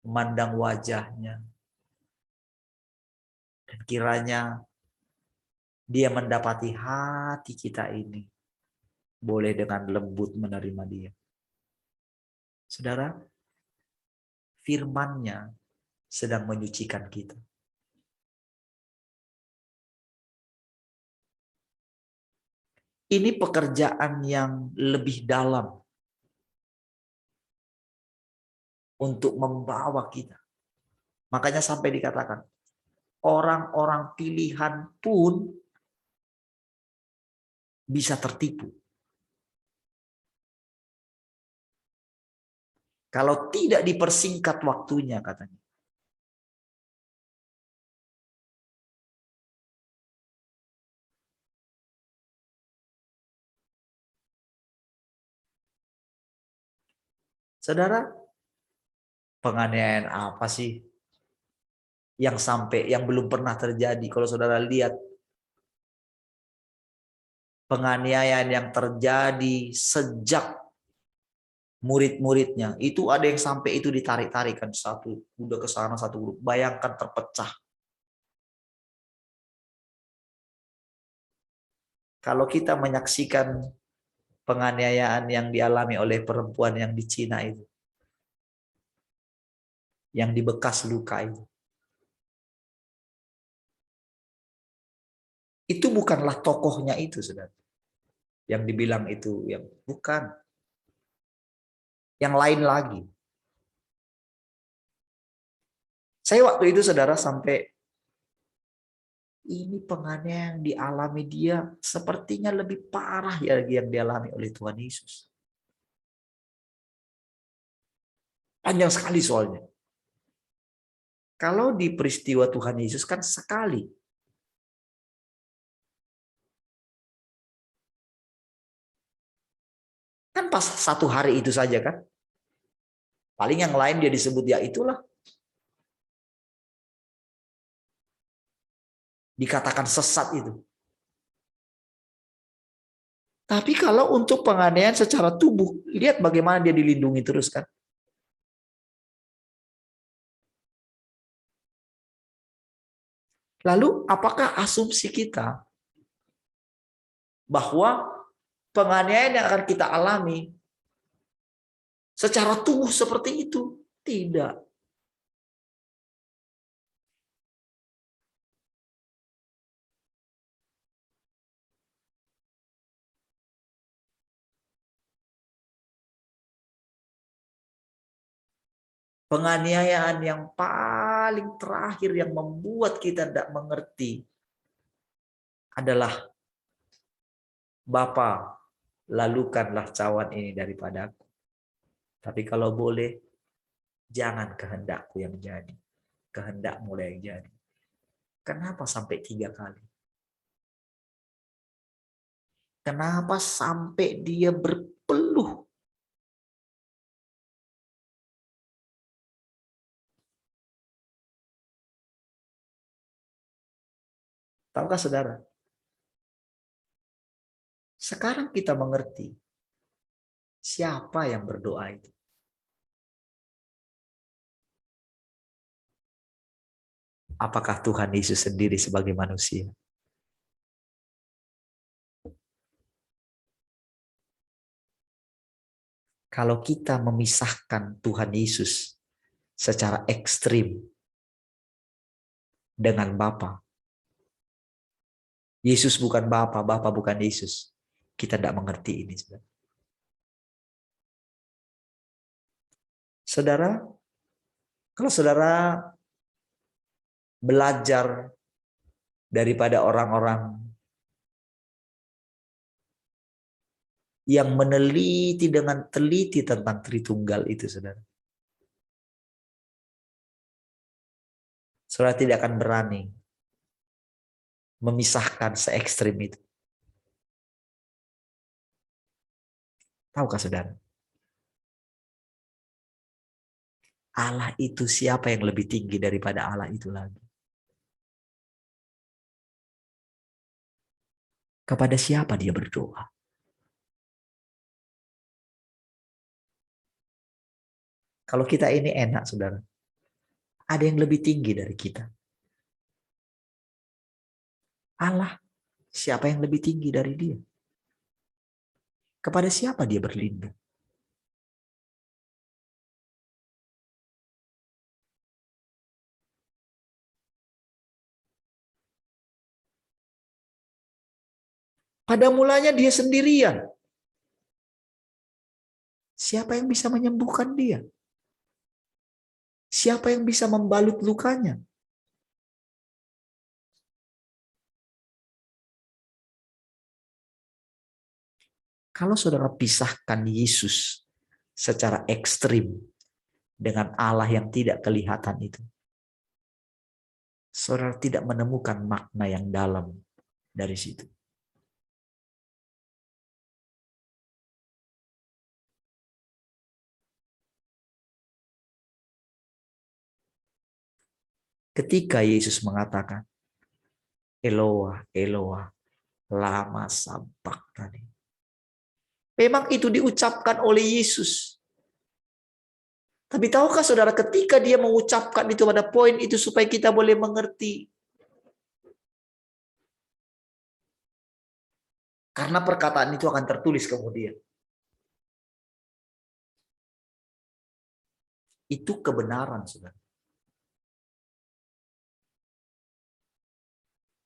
memandang wajahnya. Dan kiranya dia mendapati hati kita ini boleh dengan lembut menerima dia. Saudara, firman-Nya sedang menyucikan kita. Ini pekerjaan yang lebih dalam untuk membawa kita. Makanya sampai dikatakan, orang-orang pilihan pun bisa tertipu. Kalau tidak dipersingkat waktunya, katanya. Saudara, penganiayaan apa sih yang belum pernah terjadi? Kalau saudara lihat penganiayaan yang terjadi sejak murid-muridnya, itu ada yang sampai itu ditarik-tarikan, satu udah ke sana, satu bayangkan terpecah. Kalau kita menyaksikan penganiayaan yang dialami oleh perempuan yang di Cina itu, yang di bekas luka itu bukanlah tokohnya itu, saudara. Yang dibilang itu, yang bukan. Yang lain lagi. Saya waktu itu, saudara, sampai ini penganiayaan yang dialami dia sepertinya lebih parah ya yang dialami oleh Tuhan Yesus. Panjang sekali soalnya. Kalau di peristiwa Tuhan Yesus kan sekali. Kan pas satu hari itu saja kan. Paling yang lain dia disebut ya itulah. Dikatakan sesat itu. Tapi kalau untuk penganiayaan secara tubuh, lihat bagaimana dia dilindungi terus kan. Lalu apakah asumsi kita bahwa penganiayaan yang akan kita alami secara tubuh seperti itu? Tidak. Penganiayaan yang paling terakhir yang membuat kita tidak mengerti adalah, Bapa, lalukanlah cawan ini daripadaku. Tapi kalau boleh, jangan kehendakku yang jadi, kehendakmu yang jadi. Kenapa sampai 3 kali? Kenapa sampai dia berpeluh? Tahukah saudara? Sekarang kita mengerti siapa yang berdoa itu. Apakah Tuhan Yesus sendiri sebagai manusia? Kalau kita memisahkan Tuhan Yesus secara ekstrim dengan Bapa, Yesus bukan Bapa, Bapa bukan Yesus, kita tidak mengerti ini. Saudara, kalau saudara belajar daripada orang-orang yang meneliti dengan teliti tentang Tritunggal itu, saudara, saudara tidak akan berani memisahkan se-ekstrim itu. Tahukah saudara? Allah itu siapa yang lebih tinggi daripada Allah itu lagi? Kepada siapa dia berdoa? Kalau kita ini enak, saudara. Ada yang lebih tinggi dari kita. Allah, siapa yang lebih tinggi dari dia? Kepada siapa dia berlindung? Pada mulanya dia sendirian. Siapa yang bisa menyembuhkan dia? Siapa yang bisa membalut lukanya? Kalau saudara pisahkan Yesus secara ekstrim dengan Allah yang tidak kelihatan itu, saudara tidak menemukan makna yang dalam dari situ. Ketika Yesus mengatakan, Eloah, Eloah, lama sabachthani. Memang itu diucapkan oleh Yesus. Tapi tahukah saudara, ketika dia mengucapkan itu pada poin itu supaya kita boleh mengerti. Karena perkataan itu akan tertulis kemudian. Itu kebenaran, saudara.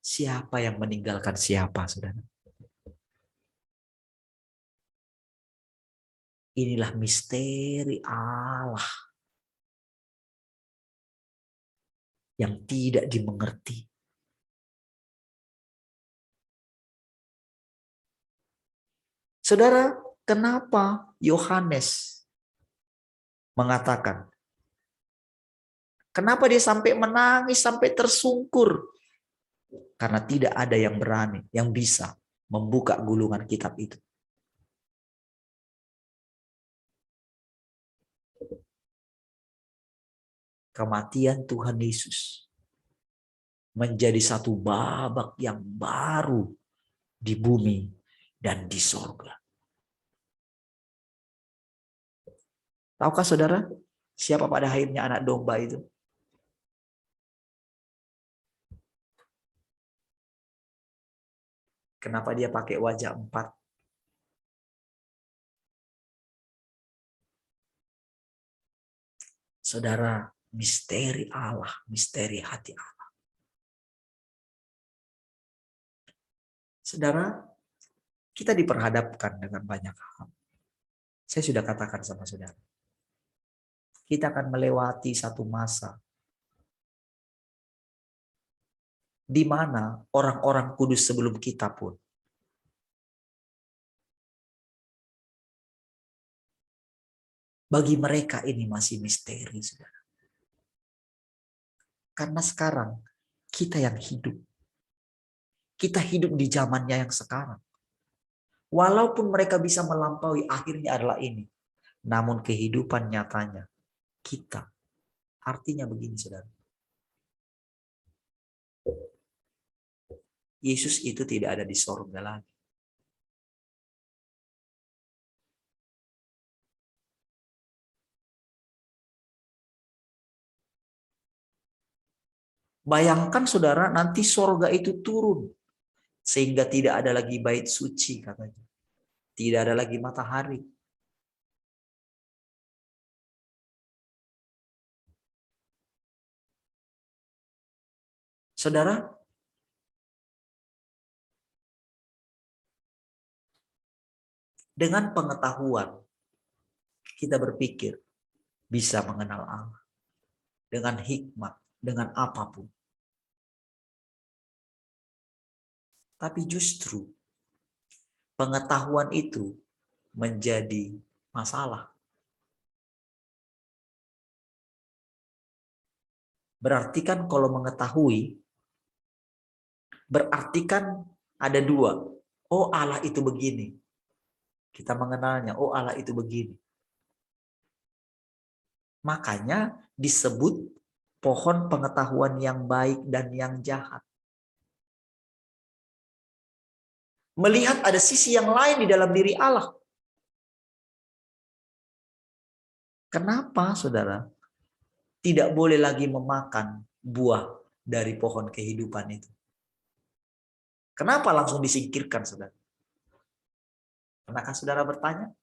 Siapa yang meninggalkan siapa, saudara? Inilah misteri Allah yang tidak dimengerti. Saudara, kenapa Yohanes mengatakan? Kenapa dia sampai menangis, sampai tersungkur? Karena tidak ada yang berani, yang bisa membuka gulungan kitab itu. Kematian Tuhan Yesus menjadi satu babak yang baru di bumi dan di sorga. Tahukah saudara, siapa pada akhirnya anak domba itu? Kenapa dia pakai wajah 4? Saudara, misteri Allah, misteri hati Allah. Saudara, kita diperhadapkan dengan banyak hal. Saya sudah katakan sama saudara. kita akan melewati satu masa di mana orang-orang kudus sebelum kita pun bagi mereka ini masih misteri, saudara. Karena sekarang kita yang hidup. Kita hidup di zamannya yang sekarang. Walaupun mereka bisa melampaui, akhirnya adalah ini. Namun kehidupan nyatanya kita. Artinya begini, saudara. Yesus itu tidak ada di sorga lagi. Bayangkan saudara, nanti sorga itu turun. Sehingga tidak ada lagi bait suci katanya. Tidak ada lagi matahari. Saudara, dengan pengetahuan kita berpikir bisa mengenal Allah. Dengan hikmat, dengan apapun. Tapi justru pengetahuan itu menjadi masalah. Berarti kan kalau mengetahui, berarti kan ada dua. Oh Allah itu begini. Kita mengenalnya, oh Allah itu begini. Makanya disebut pohon pengetahuan yang baik dan yang jahat. Melihat ada sisi yang lain di dalam diri Allah. Kenapa, saudara? Tidak boleh lagi memakan buah dari pohon kehidupan itu. Kenapa langsung disingkirkan, saudara? Pernahkah saudara bertanya?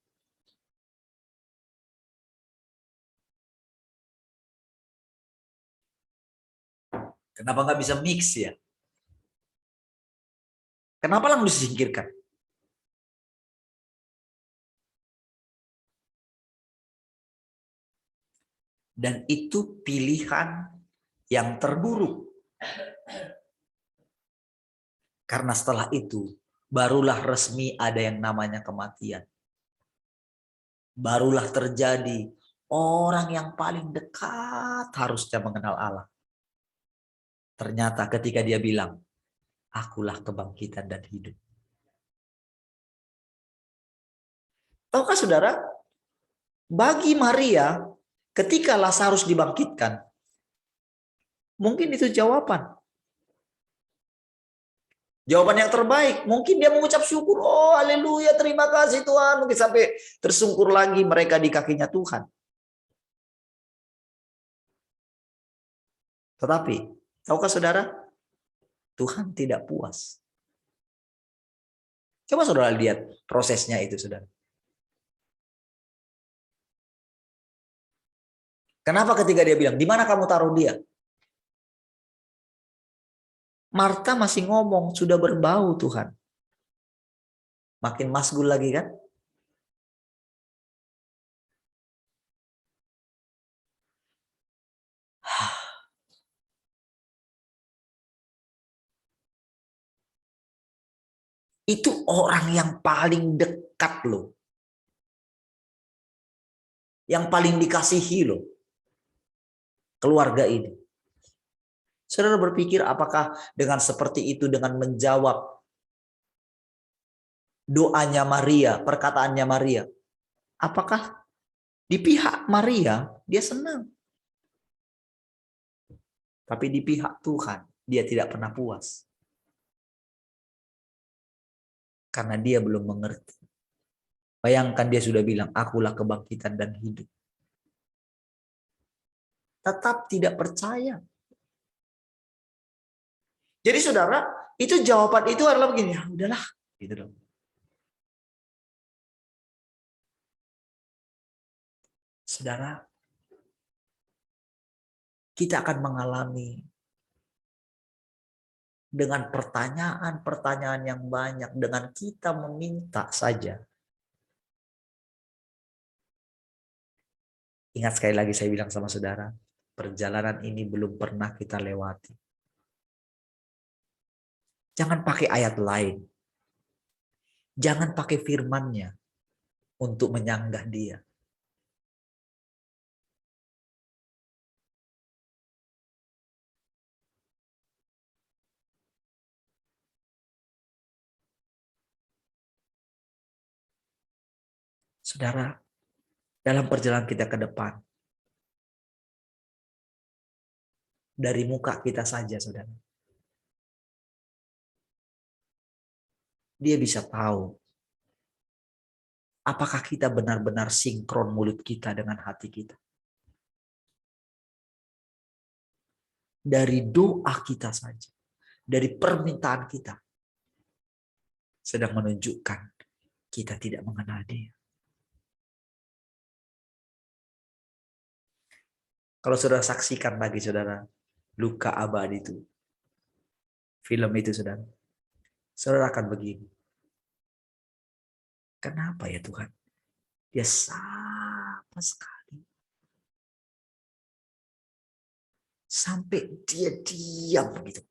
Kenapa nggak bisa mix ya? Kenapa langsung disingkirkan? Dan itu pilihan yang terburuk. Karena setelah itu, barulah resmi ada yang namanya kematian. Barulah terjadi orang yang paling dekat harusnya mengenal Allah. Ternyata ketika dia bilang, akulah kebangkitan dan hidup. Tahukah saudara, bagi Maria, ketika Lazarus dibangkitkan, mungkin itu jawaban. Jawaban yang terbaik. Mungkin dia mengucap syukur. Oh haleluya, terima kasih Tuhan. Mungkin sampai tersungkur lagi mereka di kakinya Tuhan. Tetapi, tahukah saudara, Tuhan tidak puas. Coba saudara lihat prosesnya itu, saudara. Kenapa ketika dia bilang, di mana kamu taruh dia? Marta masih ngomong, sudah berbau Tuhan. Makin masgul lagi kan? Itu orang yang paling dekat loh. Yang paling dikasihi loh. Keluarga ini. Saudara berpikir apakah dengan seperti itu, dengan menjawab doanya Maria, perkataannya Maria, apakah di pihak Maria dia senang? Tapi di pihak Tuhan dia tidak pernah puas. Karena dia belum mengerti. Bayangkan dia sudah bilang, akulah kebangkitan dan hidup. Tetap tidak percaya. Jadi saudara, itu jawaban itu adalah begini, ya udahlah, gitu dong. Saudara, kita akan mengalami dengan pertanyaan-pertanyaan yang banyak, dengan kita meminta saja. Ingat sekali lagi saya bilang sama saudara, perjalanan ini belum pernah kita lewati. Jangan pakai ayat lain. Jangan pakai firman-Nya untuk menyanggah dia. Saudara, dalam perjalanan kita ke depan, dari muka kita saja, saudara, dia bisa tahu apakah kita benar-benar sinkron mulut kita dengan hati kita. Dari doa kita saja, dari permintaan kita, sedang menunjukkan kita tidak mengenal dia. Kalau saudara saksikan lagi saudara, Luka Abadi itu, film itu saudara akan begini. Kenapa ya Tuhan? Dia sama sekali. Sampai dia diam gitu.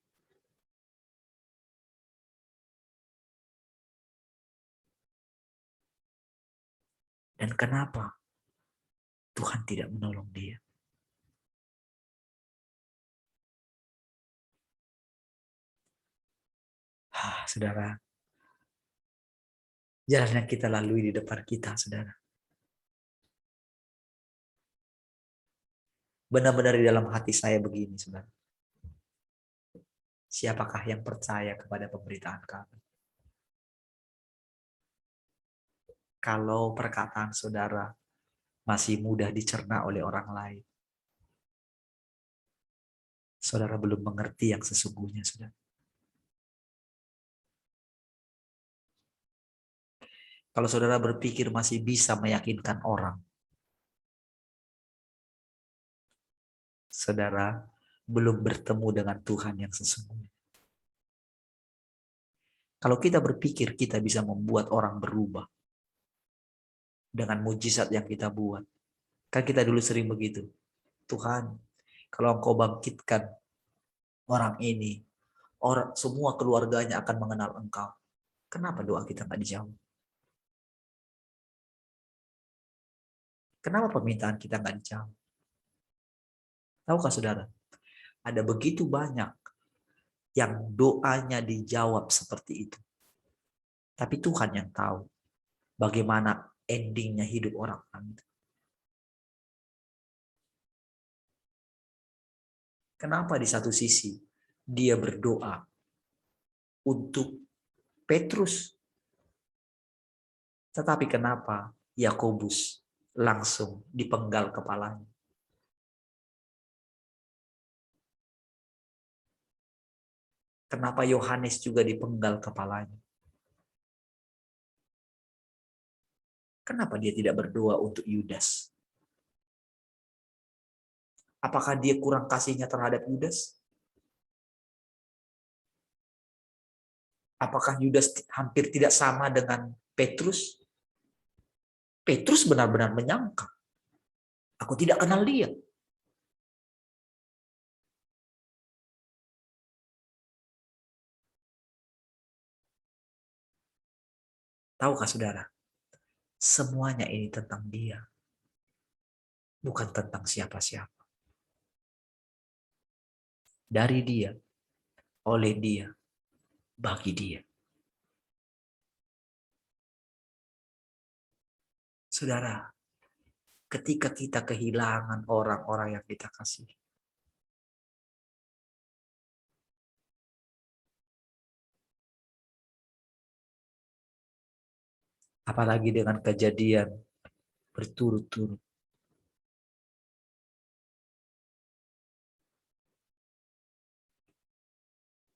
Dan kenapa Tuhan tidak menolong dia? Saudara, jalan yang kita lalui di depan kita, saudara. Benar-benar di dalam hati saya begini, saudara. Siapakah yang percaya kepada pemberitaan kami? Kalau perkataan saudara masih mudah dicerna oleh orang lain, saudara belum mengerti yang sesungguhnya, saudara. Kalau saudara berpikir masih bisa meyakinkan orang, saudara belum bertemu dengan Tuhan yang sesungguhnya. Kalau kita berpikir kita bisa membuat orang berubah dengan mujizat yang kita buat, kan kita dulu sering begitu. Tuhan, kalau Engkau bangkitkan orang ini, orang semua keluarganya akan mengenal Engkau. Kenapa doa kita nggak dijawab? Kenapa permintaan kita nggak dijawab? Tahukah saudara? Ada begitu banyak yang doanya dijawab seperti itu. Tapi Tuhan yang tahu bagaimana endingnya hidup orang-orang itu. Kenapa di satu sisi dia berdoa untuk Petrus, tetapi kenapa Yakobus langsung dipenggal kepalanya? Kenapa Yohanes juga dipenggal kepalanya? Kenapa dia tidak berdoa untuk Yudas? Apakah dia kurang kasihnya terhadap Yudas? Apakah Yudas hampir tidak sama dengan Petrus? Petrus benar-benar menyangka, aku tidak kenal dia. Tahukah saudara? Semuanya ini tentang dia. Bukan tentang siapa-siapa. Dari dia, oleh dia, bagi dia. Saudara, ketika kita kehilangan orang-orang yang kita kasih, apalagi dengan kejadian berturut-turut,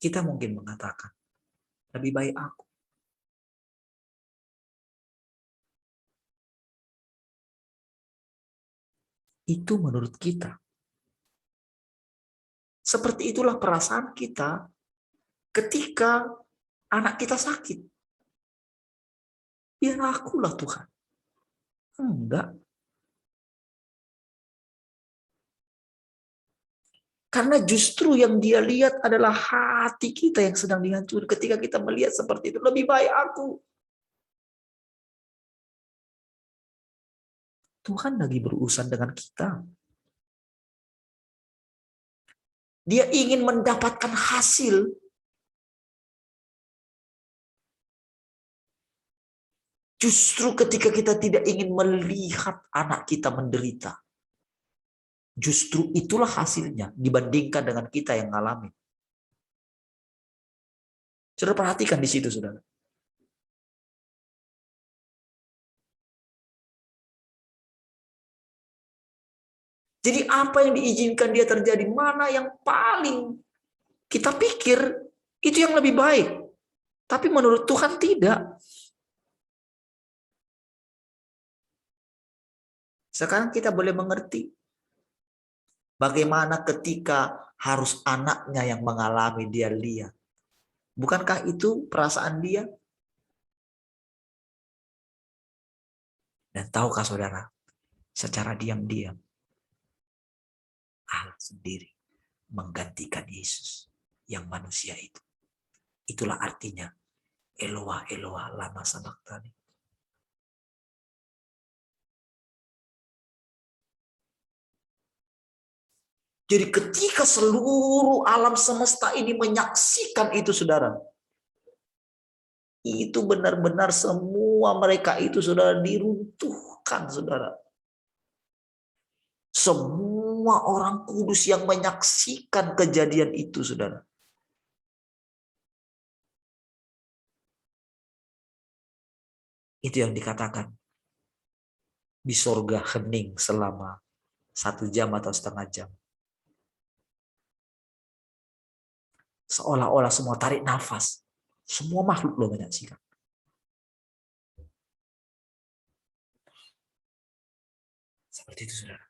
kita mungkin mengatakan, lebih baik aku. Itu menurut kita. Seperti itulah perasaan kita ketika anak kita sakit. Biar akulah Tuhan. Enggak. Karena justru yang dia lihat adalah hati kita yang sedang dihancurkan. Ketika kita melihat seperti itu, lebih baik aku. Tuhan lagi berurusan dengan kita. Dia ingin mendapatkan hasil. Justru ketika kita tidak ingin melihat anak kita menderita. Justru itulah hasilnya dibandingkan dengan kita yang ngalamin. Saudara perhatikan di situ, saudara. Jadi apa yang diizinkan dia terjadi, mana yang paling kita pikir itu yang lebih baik. Tapi menurut Tuhan tidak. Sekarang kita boleh mengerti bagaimana ketika harus anaknya yang mengalami, dia lihat. Bukankah itu perasaan dia? Dan tahukah saudara, secara diam-diam Allah sendiri menggantikan Yesus yang manusia itu. Itulah artinya Eloah, Eloah, lama sabachthani. Jadi ketika seluruh alam semesta ini menyaksikan itu, saudara, itu benar-benar semua mereka itu, saudara, diruntuhkan, saudara. Semua orang kudus yang menyaksikan kejadian itu, saudara. Itu yang dikatakan di sorga hening selama 1 jam atau setengah jam. Seolah-olah semua tarik nafas. Semua makhluk loh menyaksikan. Seperti itu, saudara.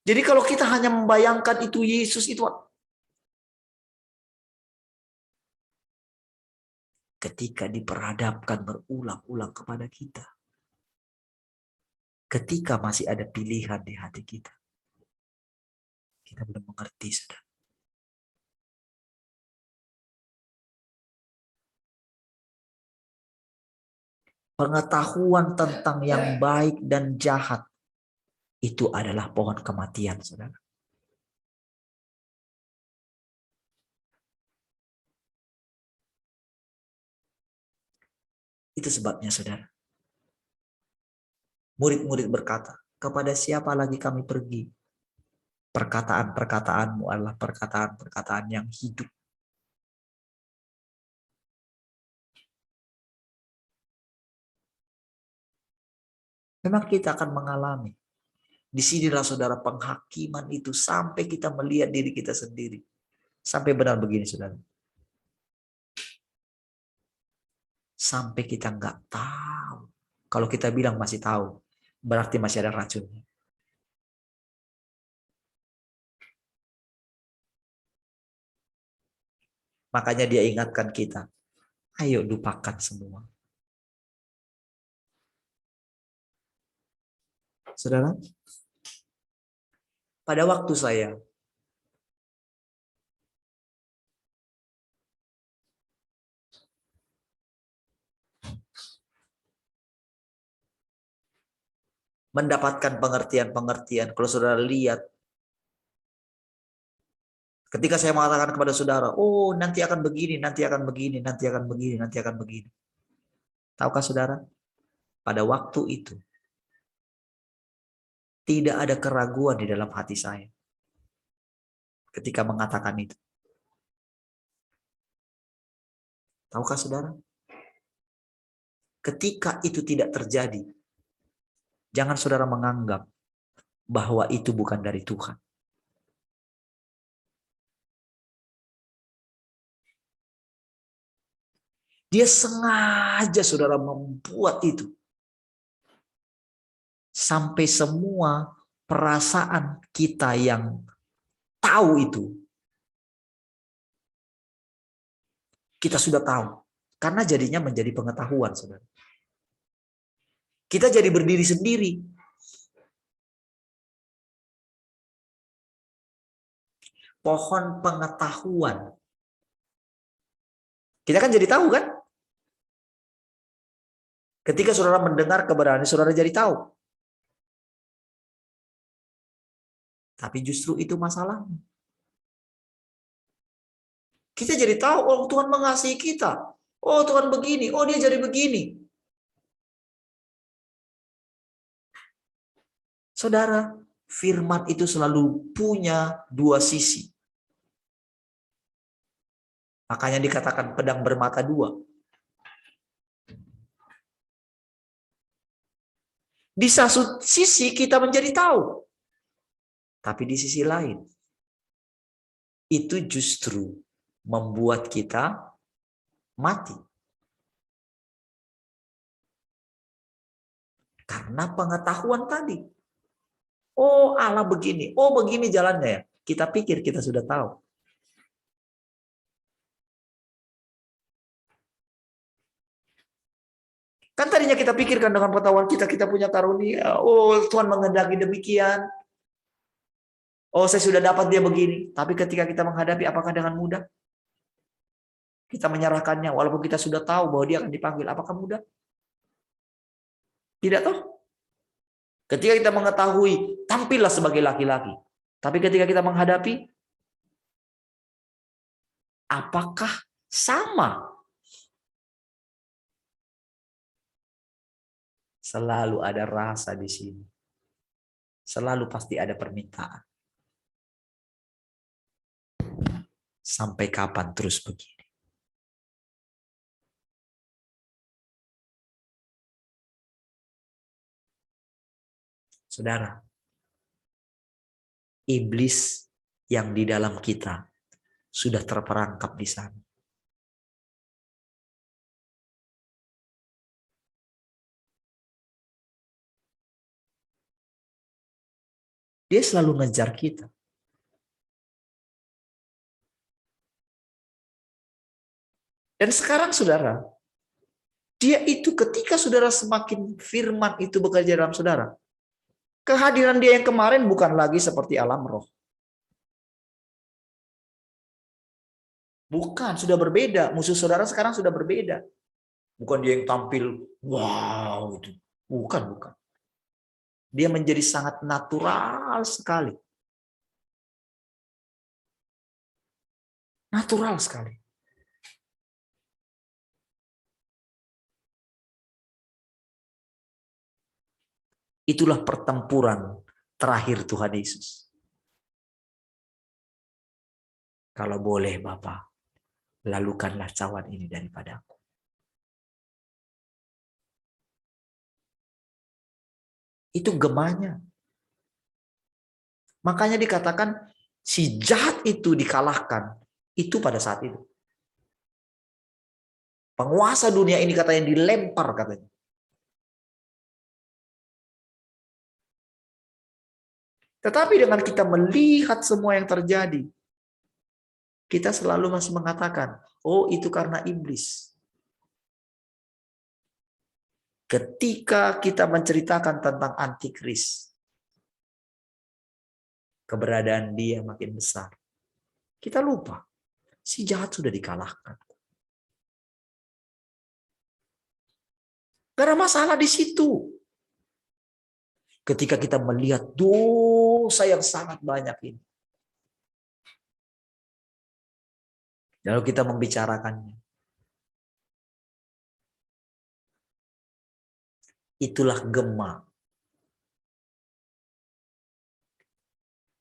Jadi kalau kita hanya membayangkan itu Yesus itu, ketika diperhadapkan berulang-ulang kepada kita, ketika masih ada pilihan di hati kita, kita belum mengerti, saudara. Pengetahuan tentang yang baik dan jahat itu adalah pohon kematian, saudara. Itu sebabnya, saudara, murid-murid berkata, kepada siapa lagi kami pergi? Perkataan-perkataanmu adalah perkataan-perkataan yang hidup. Memang kita akan mengalami. Di sinilah, saudara, penghakiman itu sampai kita melihat diri kita sendiri. Sampai benar begini, saudara. Sampai kita nggak tahu. Kalau kita bilang masih tahu, berarti masih ada racunnya. Makanya dia ingatkan kita, ayo lupakan semua. Saudara, pada waktu saya mendapatkan pengertian-pengertian, kalau saudara lihat, ketika saya mengatakan kepada saudara, oh nanti akan begini, nanti akan begini, nanti akan begini, nanti akan begini. Tahukah saudara, pada waktu itu, tidak ada keraguan di dalam hati saya ketika mengatakan itu. Tahukah saudara? Ketika itu tidak terjadi, jangan saudara menganggap bahwa itu bukan dari Tuhan. Dia sengaja, saudara, membuat itu. Sampai semua perasaan kita yang tahu itu, kita sudah tahu. Karena jadinya menjadi pengetahuan, saudara. Kita jadi berdiri sendiri. pohon pengetahuan. Kita kan jadi tahu kan? Ketika saudara mendengar kebenaran, saudara jadi tahu. Tapi justru itu masalahnya. Kita jadi tahu, oh Tuhan mengasihi kita. Oh Tuhan begini, oh dia jadi begini. Saudara, firman itu selalu punya dua sisi. Makanya dikatakan pedang bermata dua. Di satu sisi kita menjadi tahu. Tapi di sisi lain, itu justru membuat kita mati. Karena pengetahuan tadi. Oh Allah begini, oh begini jalannya ya. Kita pikir kita sudah tahu. Kan tadinya kita pikirkan dengan pengetahuan kita punya karunia. Oh Tuhan menghendaki demikian. Oh saya sudah dapat dia begini. Tapi ketika kita menghadapi, apakah dengan mudah? Kita menyerahkannya walaupun kita sudah tahu bahwa dia akan dipanggil. Apakah mudah? Tidak toh? Ketika kita mengetahui, tampillah sebagai laki-laki. Tapi ketika kita menghadapi, apakah sama? Selalu ada rasa di sini. Selalu pasti ada permintaan. Sampai kapan terus begini? Saudara, iblis yang di dalam kita sudah terperangkap di sana. Dia selalu ngejar kita. Dan sekarang saudara, dia itu ketika saudara semakin firman itu bekerja dalam saudara, kehadiran dia yang kemarin bukan lagi seperti alam roh. Bukan, sudah berbeda. Musuh saudara sekarang sudah berbeda. Bukan dia yang tampil, wow, itu. Bukan. Dia menjadi sangat natural sekali. Natural sekali. Itulah pertempuran terakhir Tuhan Yesus. Kalau boleh Bapak, lalukanlah cawan ini daripadaku. Itu gemanya. Makanya dikatakan si jahat itu dikalahkan. Itu pada saat itu. Penguasa dunia ini katanya dilempar katanya. Tetapi dengan kita melihat semua yang terjadi, kita selalu masih mengatakan, oh itu karena iblis. Ketika kita menceritakan tentang antikris, keberadaan dia makin besar. Kita lupa, si jahat sudah dikalahkan. Gak ada masalah di situ. Ketika kita melihat dosa yang sangat banyak ini, lalu kita membicarakannya. Itulah gema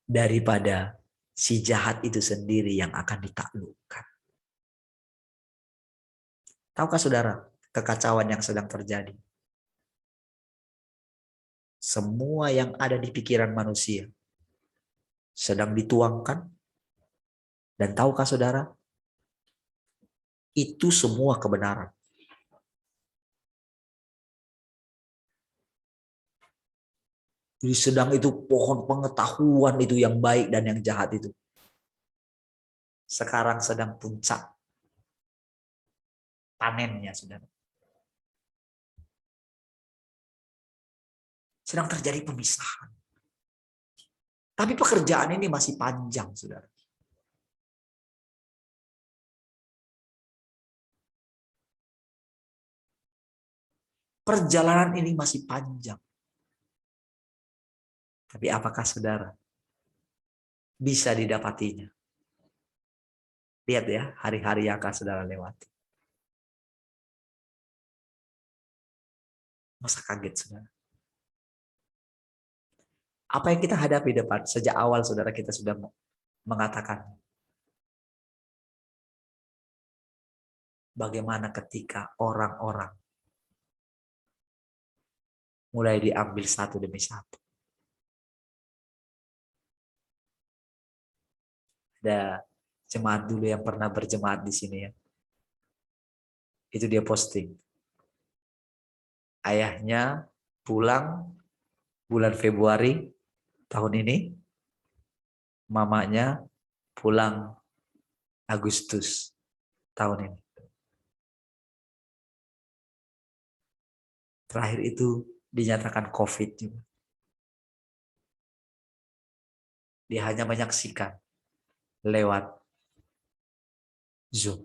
daripada si jahat itu sendiri yang akan ditaklukkan. Tahukah saudara kekacauan yang sedang terjadi? Semua yang ada di pikiran manusia sedang dituangkan. Dan tahukah saudara? Itu semua kebenaran. Jadi sedang itu pohon pengetahuan itu yang baik dan yang jahat itu. Sekarang sedang puncak panennya, saudara. Sedang terjadi pemisahan. Tapi pekerjaan ini masih panjang, saudara. Perjalanan ini masih panjang. Tapi apakah saudara bisa didapatinya? Lihat ya, hari-hari yang akan saudara lewati. Masa kaget saudara? Apa yang kita hadapi depan, sejak awal saudara kita sudah mengatakan. Bagaimana ketika orang-orang mulai diambil satu demi satu. Ada jemaat dulu yang pernah berjemaat di sini ya. Itu dia posting. Ayahnya pulang bulan Februari tahun ini. Mamanya pulang Agustus tahun ini. Terakhir itu dinyatakan COVID juga. Dia hanya menyaksikan lewat Zoom.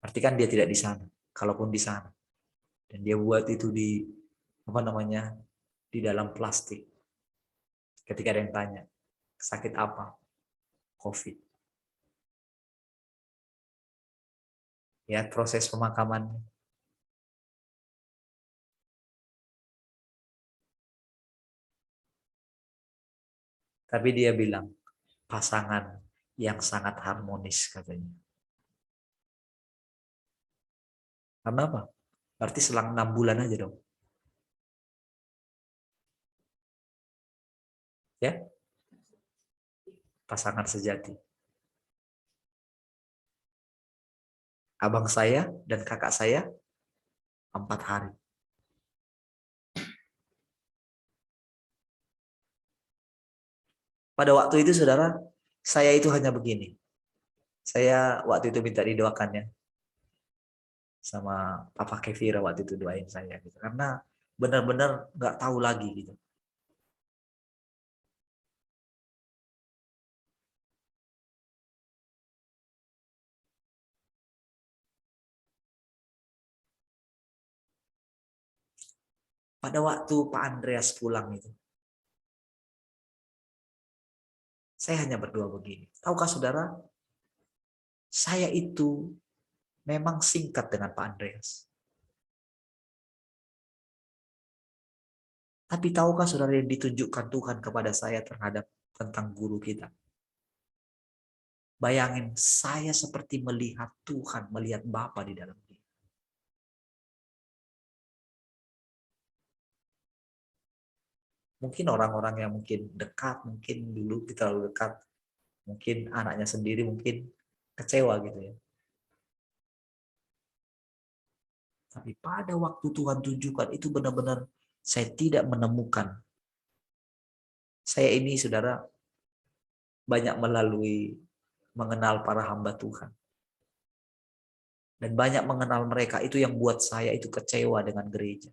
Berarti kan dia tidak di sana. Kalaupun di sana. Dan dia buat itu di di dalam plastik. Ketika ada yang tanya, sakit apa? COVID. Ya, proses pemakaman. Tapi dia bilang, pasangan yang sangat harmonis katanya. Karena apa? Berarti selang 6 bulan aja dong. Ya, pasangan sejati. Abang saya dan kakak saya 4 hari. Pada waktu itu saudara, saya itu hanya begini. Saya waktu itu minta didoakannya sama Papa Kevira waktu itu doain saya gitu. Karena benar-benar nggak tahu lagi gitu. Pada waktu Pak Andreas pulang itu, saya hanya berdoa begini. Tahukah saudara, saya itu memang singkat dengan Pak Andreas. Tapi tahukah saudara yang ditunjukkan Tuhan kepada saya terhadap tentang guru kita? Bayangin, saya seperti melihat Tuhan, melihat Bapa di dalam dia. Mungkin orang-orang yang mungkin dekat, mungkin dulu kita terlalu dekat, mungkin anaknya sendiri mungkin kecewa gitu ya. Tapi pada waktu Tuhan tunjukkan itu benar-benar saya tidak menemukan. Saya ini saudara banyak melalui mengenal para hamba Tuhan. Dan banyak mengenal mereka, itu yang buat saya itu kecewa dengan gereja.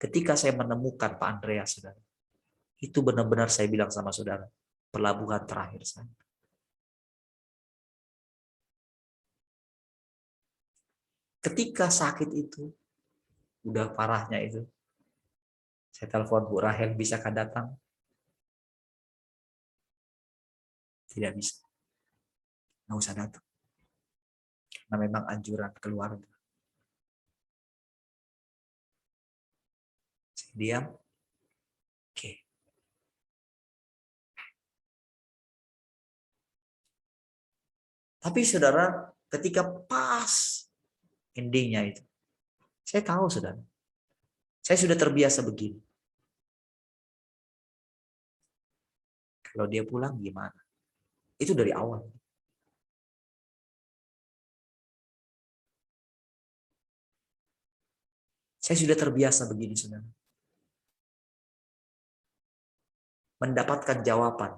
Ketika saya menemukan Pak Andreas, saudara, itu benar-benar saya bilang sama saudara, pelabuhan terakhir saya. Ketika sakit itu, udah parahnya itu, saya telepon Bu Rahel, bisakah datang? Tidak bisa. Nggak usah datang. Karena memang anjuran keluarga. Saya diam. Oke. Tapi saudara, ketika pas endingnya itu, saya tahu saudara, saya sudah terbiasa begini. Kalau dia pulang gimana? Itu dari awal. Saya sudah terbiasa begini, saudara. Mendapatkan jawaban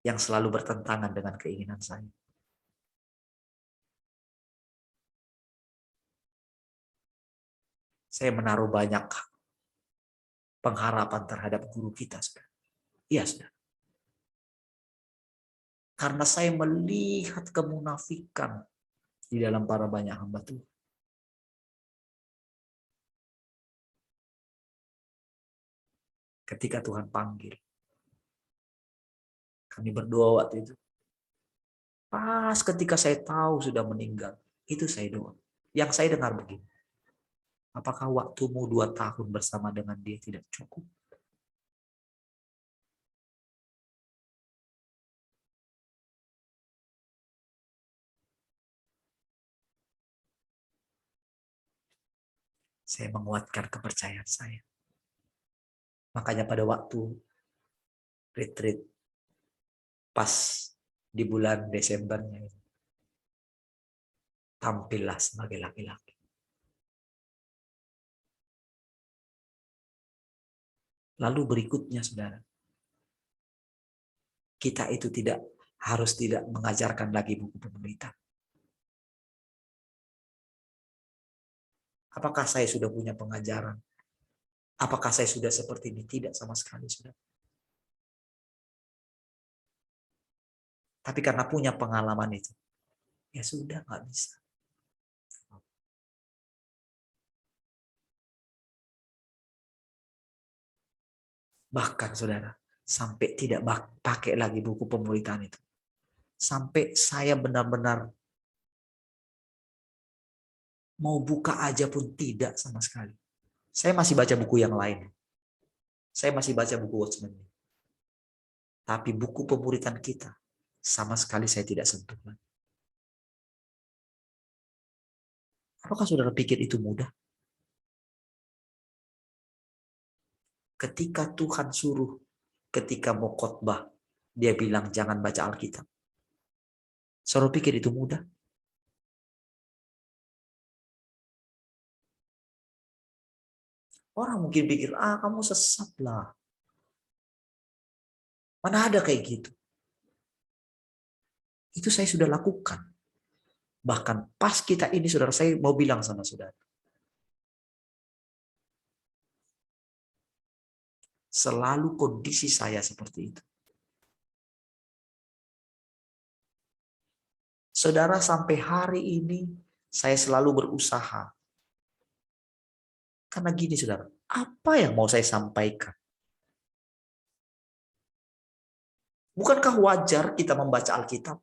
yang selalu bertentangan dengan keinginan saya. Saya menaruh banyak pengharapan terhadap guru kita, saudara. Iya, saudara. Karena saya melihat kemunafikan di dalam para banyak hamba Tuhan. Ketika Tuhan panggil, kami berdoa waktu itu. Pas ketika saya tahu sudah meninggal, itu saya doa. Yang saya dengar begini, apakah waktumu 2 tahun bersama dengan dia tidak cukup? Saya menguatkan kepercayaan saya. Makanya pada waktu retreat, pas di bulan Desembernya, tampillah sebagai laki-laki. Lalu berikutnya, saudara, kita itu tidak mengajarkan lagi buku pemuritan. Apakah saya sudah punya pengajaran? Apakah saya sudah seperti ini? Tidak sama sekali, saudara. Tapi karena punya pengalaman itu, ya sudah, nggak bisa. Bahkan, saudara, sampai tidak pakai lagi buku pemuritan itu. Sampai saya benar-benar mau buka aja pun tidak sama sekali. Saya masih baca buku yang lain. Saya masih baca buku Watchman. Tapi buku pemuritan kita, sama sekali saya tidak sentuh lagi. Apakah saudara pikir itu mudah? Ketika Tuhan suruh, ketika mau khotbah, dia bilang jangan baca Alkitab. Saudara pikir itu mudah? Orang mungkin pikir, kamu sesat lah. Mana ada kayak gitu? Itu saya sudah lakukan. Bahkan pas kita ini, saudara, saya mau bilang sama saudara. Selalu kondisi saya seperti itu. Saudara, sampai hari ini saya selalu berusaha. Karena gini, saudara, apa yang mau saya sampaikan? Bukankah wajar kita membaca Alkitab?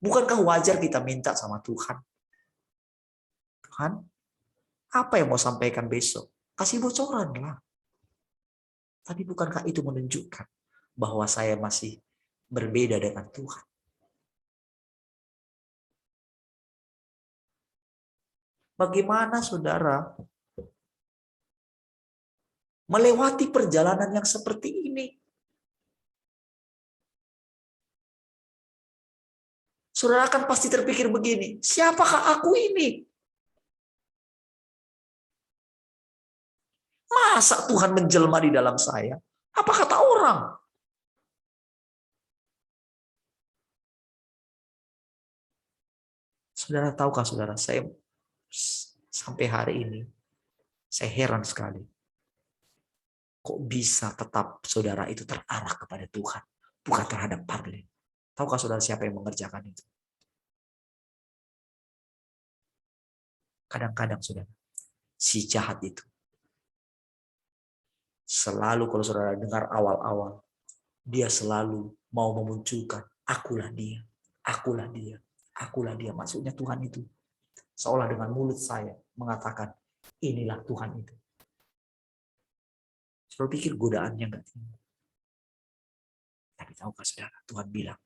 Bukankah wajar kita minta sama Tuhan? Tuhan, apa yang mau sampaikan besok? Kasih bocoran lah. Tapi bukankah itu menunjukkan bahwa saya masih berbeda dengan Tuhan? Bagaimana saudara melewati perjalanan yang seperti ini? Saudara akan pasti terpikir begini, siapakah aku ini? Masa Tuhan menjelma di dalam saya? Apa kata orang? Saudara tahukah saudara, saya sampai hari ini, saya heran sekali. Kok bisa tetap saudara itu terarah kepada Tuhan, bukan terhadap Parlin? Tahukah saudara siapa yang mengerjakan itu? Kadang-kadang saudara, si jahat itu selalu, kalau saudara dengar awal-awal, dia selalu mau memunculkan akulah dia, akulah dia, akulah dia. Maksudnya Tuhan itu seolah dengan mulut saya mengatakan inilah Tuhan itu. Saudara pikir godaannya enggak tinggi. Tapi tahukah saudara, Tuhan bilang,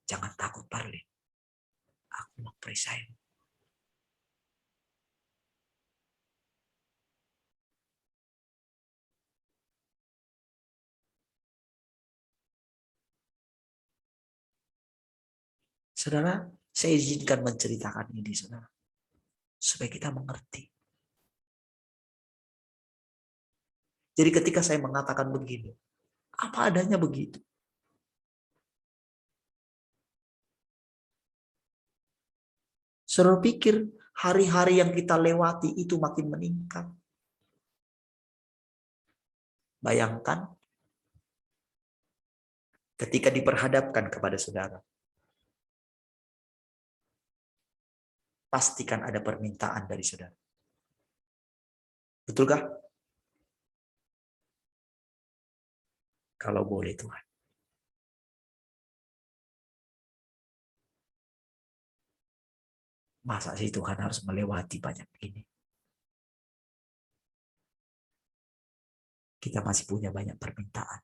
jangan takut Parlin, aku mempercayai. Saudara, saya izinkan menceritakan ini, saudara, supaya kita mengerti. Jadi ketika saya mengatakan begini, apa adanya begitu. Saudara pikir hari-hari yang kita lewati itu makin meningkat. Bayangkan ketika diperhadapkan kepada saudara, pastikan ada permintaan dari saudara. Betulkah? Kalau boleh Tuhan. Masa sih Tuhan harus melewati banyak ini? Kita masih punya banyak permintaan.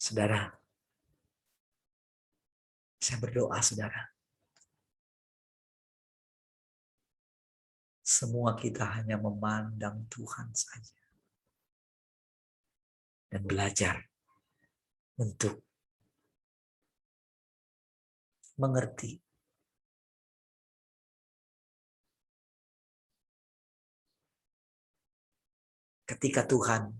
Saudara, saya berdoa saudara. Semua kita hanya memandang Tuhan saja. Dan belajar untuk mengerti ketika Tuhan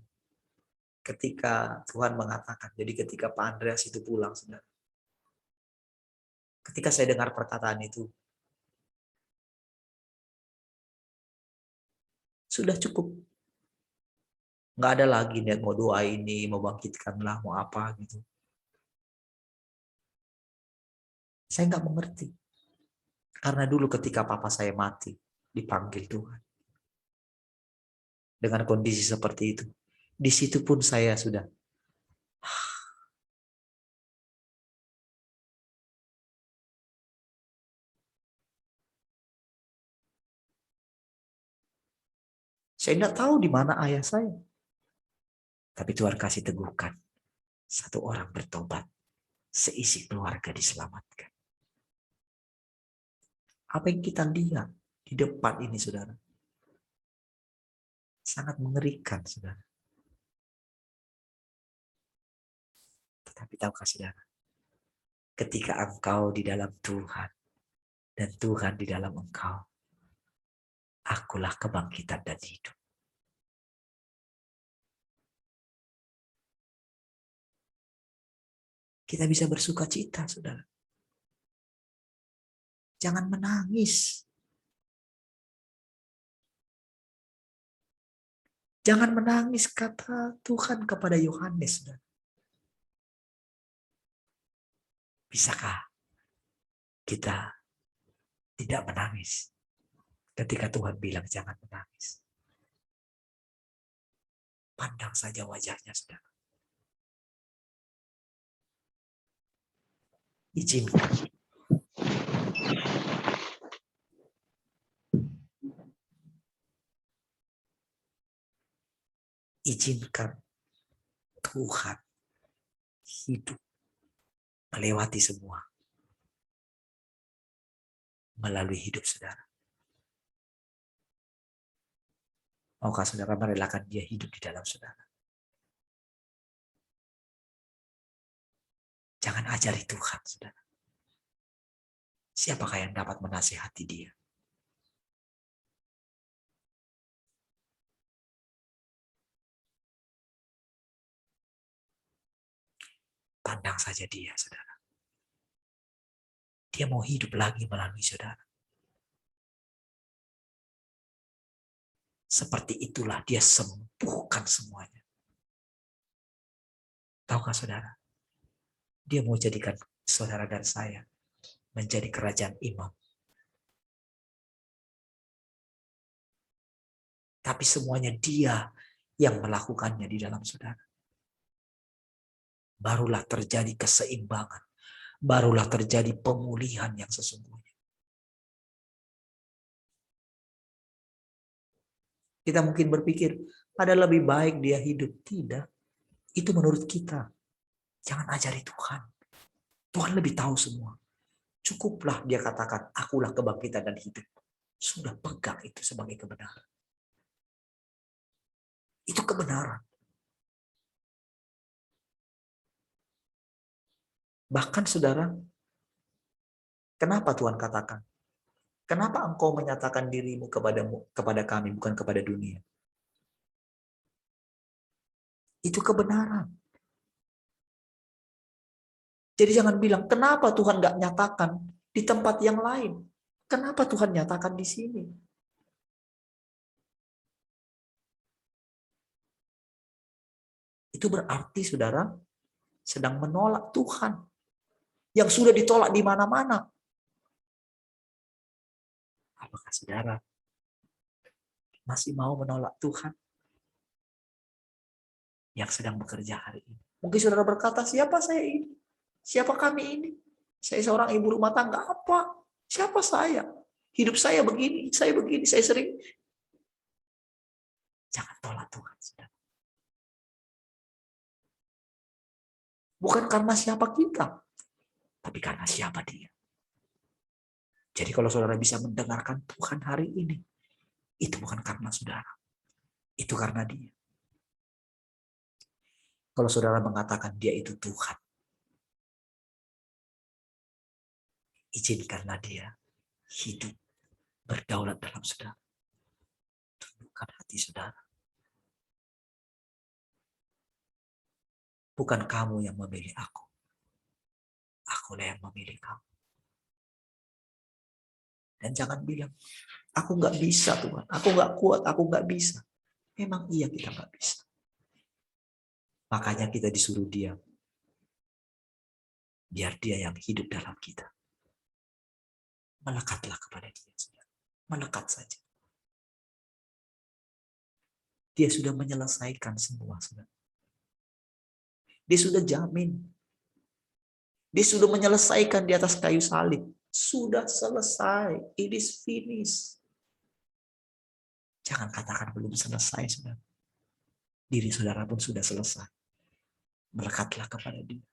mengatakan, jadi ketika Pak Andreas itu pulang, saudara, ketika saya dengar perkataan itu, sudah cukup. Nggak ada lagi niat mau doa ini, mau bangkitkanlah, mau apa gitu. Saya nggak mengerti. Karena dulu ketika papa saya mati, dipanggil Tuhan. Dengan kondisi seperti itu. Di situ pun saya sudah saya tidak tahu di mana ayah saya. Tapi Tuhan kasih teguhkan. Satu orang bertobat. Seisi keluarga diselamatkan. Apa yang kita lihat di depan ini, saudara, sangat mengerikan, saudara. Tetapi tahukah saudara, ketika engkau di dalam Tuhan dan Tuhan di dalam engkau, akulah kebangkitan dan hidup. Kita bisa bersuka cita, saudara. Jangan menangis. Jangan menangis, kata Tuhan kepada Yohanes. Saudara. Bisakah kita tidak menangis ketika Tuhan bilang jangan menangis? Pandang saja wajahnya, saudara. Izinkan. Izinkan Tuhan hidup melewati semua melalui hidup saudara. Maukah saudara merelakan dia hidup di dalam saudara? Jangan ajari Tuhan, saudara. Siapakah yang dapat menasihati dia? Pandang saja dia, saudara. Dia mau hidup lagi melalui saudara. Seperti itulah dia sembuhkan semuanya. Tahukah saudara? Dia mau jadikan saudara dan saya menjadi kerajaan imam. Tapi semuanya dia yang melakukannya di dalam saudara. Barulah terjadi keseimbangan. Barulah terjadi pemulihan yang sesungguhnya. Kita mungkin berpikir, ada lebih baik dia hidup. Tidak. Itu menurut kita. Jangan ajari Tuhan. Tuhan lebih tahu semua. Cukuplah dia katakan, akulah kebangkitan dan hidup. Sudah pegang itu sebagai kebenaran. Itu kebenaran. Bahkan saudara, kenapa Tuhan katakan? Kenapa engkau menyatakan dirimu kepada kami, bukan kepada dunia? Itu kebenaran. Jadi jangan bilang, kenapa Tuhan nggak nyatakan di tempat yang lain? Kenapa Tuhan nyatakan di sini? itu berarti saudara sedang menolak Tuhan yang sudah ditolak di mana-mana. Apakah saudara masih mau menolak Tuhan yang sedang bekerja hari ini? Mungkin saudara berkata, siapa saya ini? Siapa kami ini? Saya seorang ibu rumah tangga. Apa? Siapa saya? Hidup saya begini, saya sering. Jangan tolak Tuhan, saudara. Bukan karena siapa kita, tapi karena siapa Dia. Jadi kalau saudara bisa mendengarkan Tuhan hari ini, itu bukan karena saudara, itu karena Dia. Kalau saudara mengatakan Dia itu Tuhan, izinkanlah Dia hidup berdaulat dalam saudara. Tundukkan hati saudara. Bukan kamu yang memilih aku. Akulah yang memilih kamu. Dan jangan bilang, aku nggak bisa Tuhan, aku nggak kuat, aku nggak bisa. Memang iya kita nggak bisa. Makanya kita disuruh diam. Biar Dia yang hidup dalam kita. Melekatlah kepada Dia. Melekat saja. Dia sudah menyelesaikan semua. Dia sudah jamin. Dia sudah menyelesaikan di atas kayu salib. Sudah selesai. It is finished. Jangan katakan belum selesai, saudara. Diri saudara pun sudah selesai. Melekatlah kepada Dia.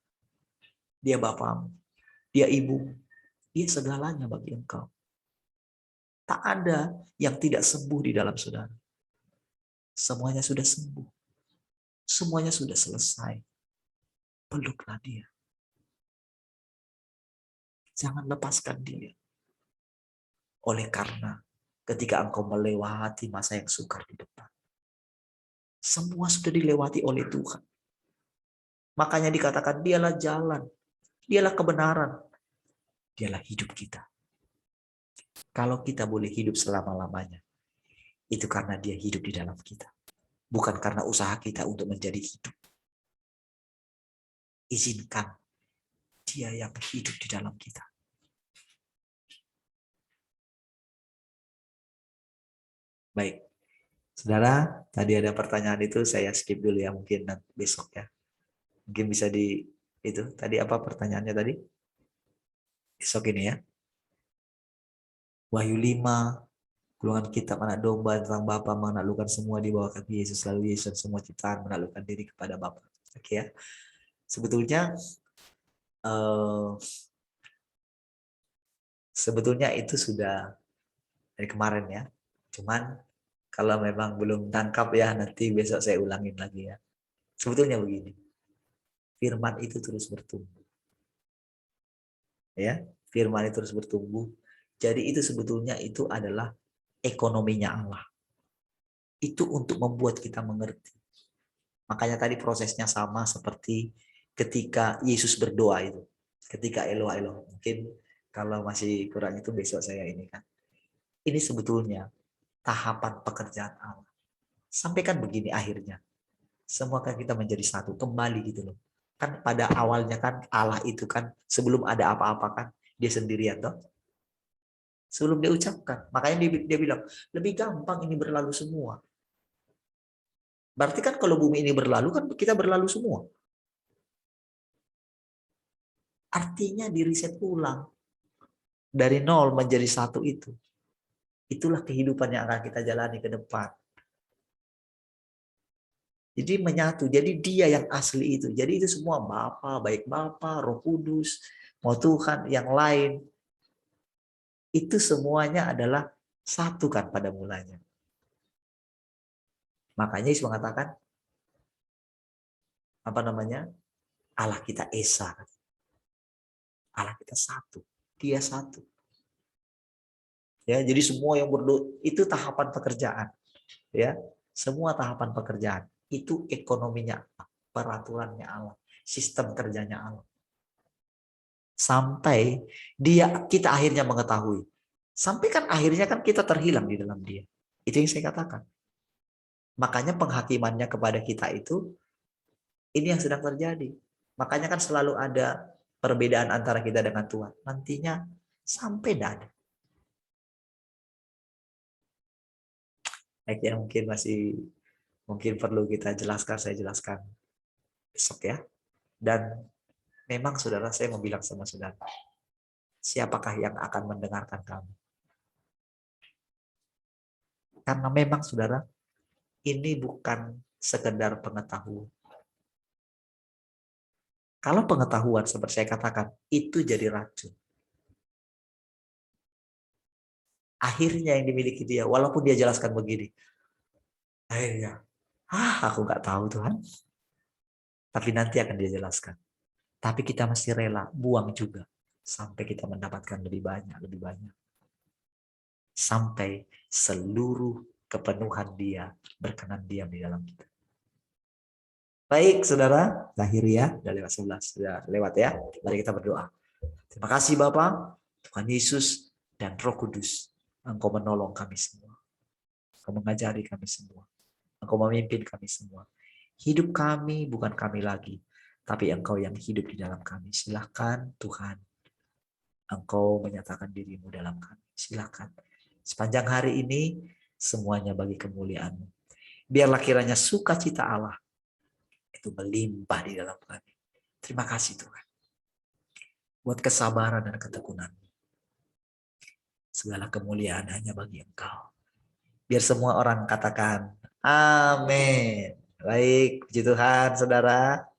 Dia Bapamu. Dia Ibumu. Dia segalanya bagi engkau. Tak ada yang tidak sembuh di dalam saudara. Semuanya sudah sembuh. Semuanya sudah selesai. Peluklah Dia. Jangan lepaskan Dia. Oleh karena ketika engkau melewati masa yang sukar di depan, semua sudah dilewati oleh Tuhan. Makanya dikatakan Dialah jalan, Dialah kebenaran, Dialah hidup kita. Kalau kita boleh hidup selama-lamanya, itu karena Dia hidup di dalam kita. Bukan karena usaha kita untuk menjadi hidup. Izinkan Dia yang hidup di dalam kita. Baik, saudara, tadi ada pertanyaan itu saya skip dulu ya, mungkin besok ya. Mungkin bisa di itu. Tadi apa pertanyaannya tadi? Besok ini ya. Wahyu 5, golongan kitab anak domba tentang Bapa menaklukkan semua di bawah kaki Yesus, lalu Yesus dan semua ciptaan menaklukkan diri kepada Bapa. Oke ya. Sebetulnya itu sudah dari kemarin ya. Cuman kalau memang belum tangkap ya, nanti besok saya ulangin lagi ya. Sebetulnya begini. Firman itu terus bertumbuh. Ya, firman itu terus bertumbuh. Jadi itu sebetulnya itu adalah ekonominya Allah. Itu untuk membuat kita mengerti. Makanya tadi prosesnya sama seperti ketika Yesus berdoa itu. Ketika Eloah Eloah. Mungkin kalau masih kurang itu besok saya ini kan. Ini sebetulnya tahapan pekerjaan Allah. Sampai kan begini akhirnya. Semua kan kita menjadi satu. Kembali gitu loh. Kan pada awalnya kan Allah itu kan sebelum ada apa-apa kan Dia sendirian toh. Sebelum Dia ucapkan. Makanya dia bilang, lebih gampang ini berlalu semua. Berarti kan kalau bumi ini berlalu kan kita berlalu semua. Artinya di reset ulang. Dari nol menjadi satu itu. Itulah kehidupan yang akan kita jalani ke depan. Jadi menyatu. Jadi Dia yang asli itu. Jadi itu semua Bapa, baik Bapa, Roh Kudus, mau Tuhan, yang lain. Itu semuanya adalah satu kan pada mulanya. Makanya Yesus mengatakan Allah kita Esa. Allah kita satu. Dia satu. Ya, jadi semua yang berdoa itu tahapan pekerjaan. Ya, semua tahapan pekerjaan itu ekonominya Allah, peraturannya Allah, sistem kerjanya Allah. Sampai kita akhirnya mengetahui. Sampai kan akhirnya kan kita terhilang di dalam Dia. Itu yang saya katakan. Makanya penghakimannya kepada kita itu Ini yang sedang terjadi. Makanya kan selalu ada perbedaan antara kita dengan Tuhan. Nantinya sampai tidak ada. Baik, yang mungkin perlu kita jelaskan, saya jelaskan besok ya. Dan memang saudara, saya mau bilang sama saudara, siapakah yang akan mendengarkan kamu? Karena memang saudara, ini bukan sekedar pengetahuan. Kalau pengetahuan seperti saya katakan, itu jadi racun. Akhirnya yang dimiliki dia, walaupun dia jelaskan begini, akhirnya, aku nggak tahu Tuhan. Tapi nanti akan dia jelaskan. Tapi kita mesti rela buang juga sampai kita mendapatkan lebih banyak. Sampai seluruh kepenuhan dia berkenan diam di dalam kita. Baik, saudara, lahiriah udah lewat 11, sudah lewat ya. Mari kita berdoa. Terima kasih Bapa, Tuhan Yesus dan Roh Kudus. Engkau menolong kami semua. Engkau mengajari kami semua. Engkau memimpin kami semua. Hidup kami bukan kami lagi, tapi Engkau yang hidup di dalam kami. Silakan Tuhan, Engkau menyatakan dirimu dalam kami. Silakan. Sepanjang hari ini, semuanya bagi kemuliaan-Mu. Biarlah kiranya sukacita Allah itu melimpah di dalam kami. Terima kasih Tuhan. Buat kesabaran dan ketekunan. Segala kemuliaan hanya bagi Engkau. Biar semua orang katakan, amin. Baik, puji Tuhan saudara.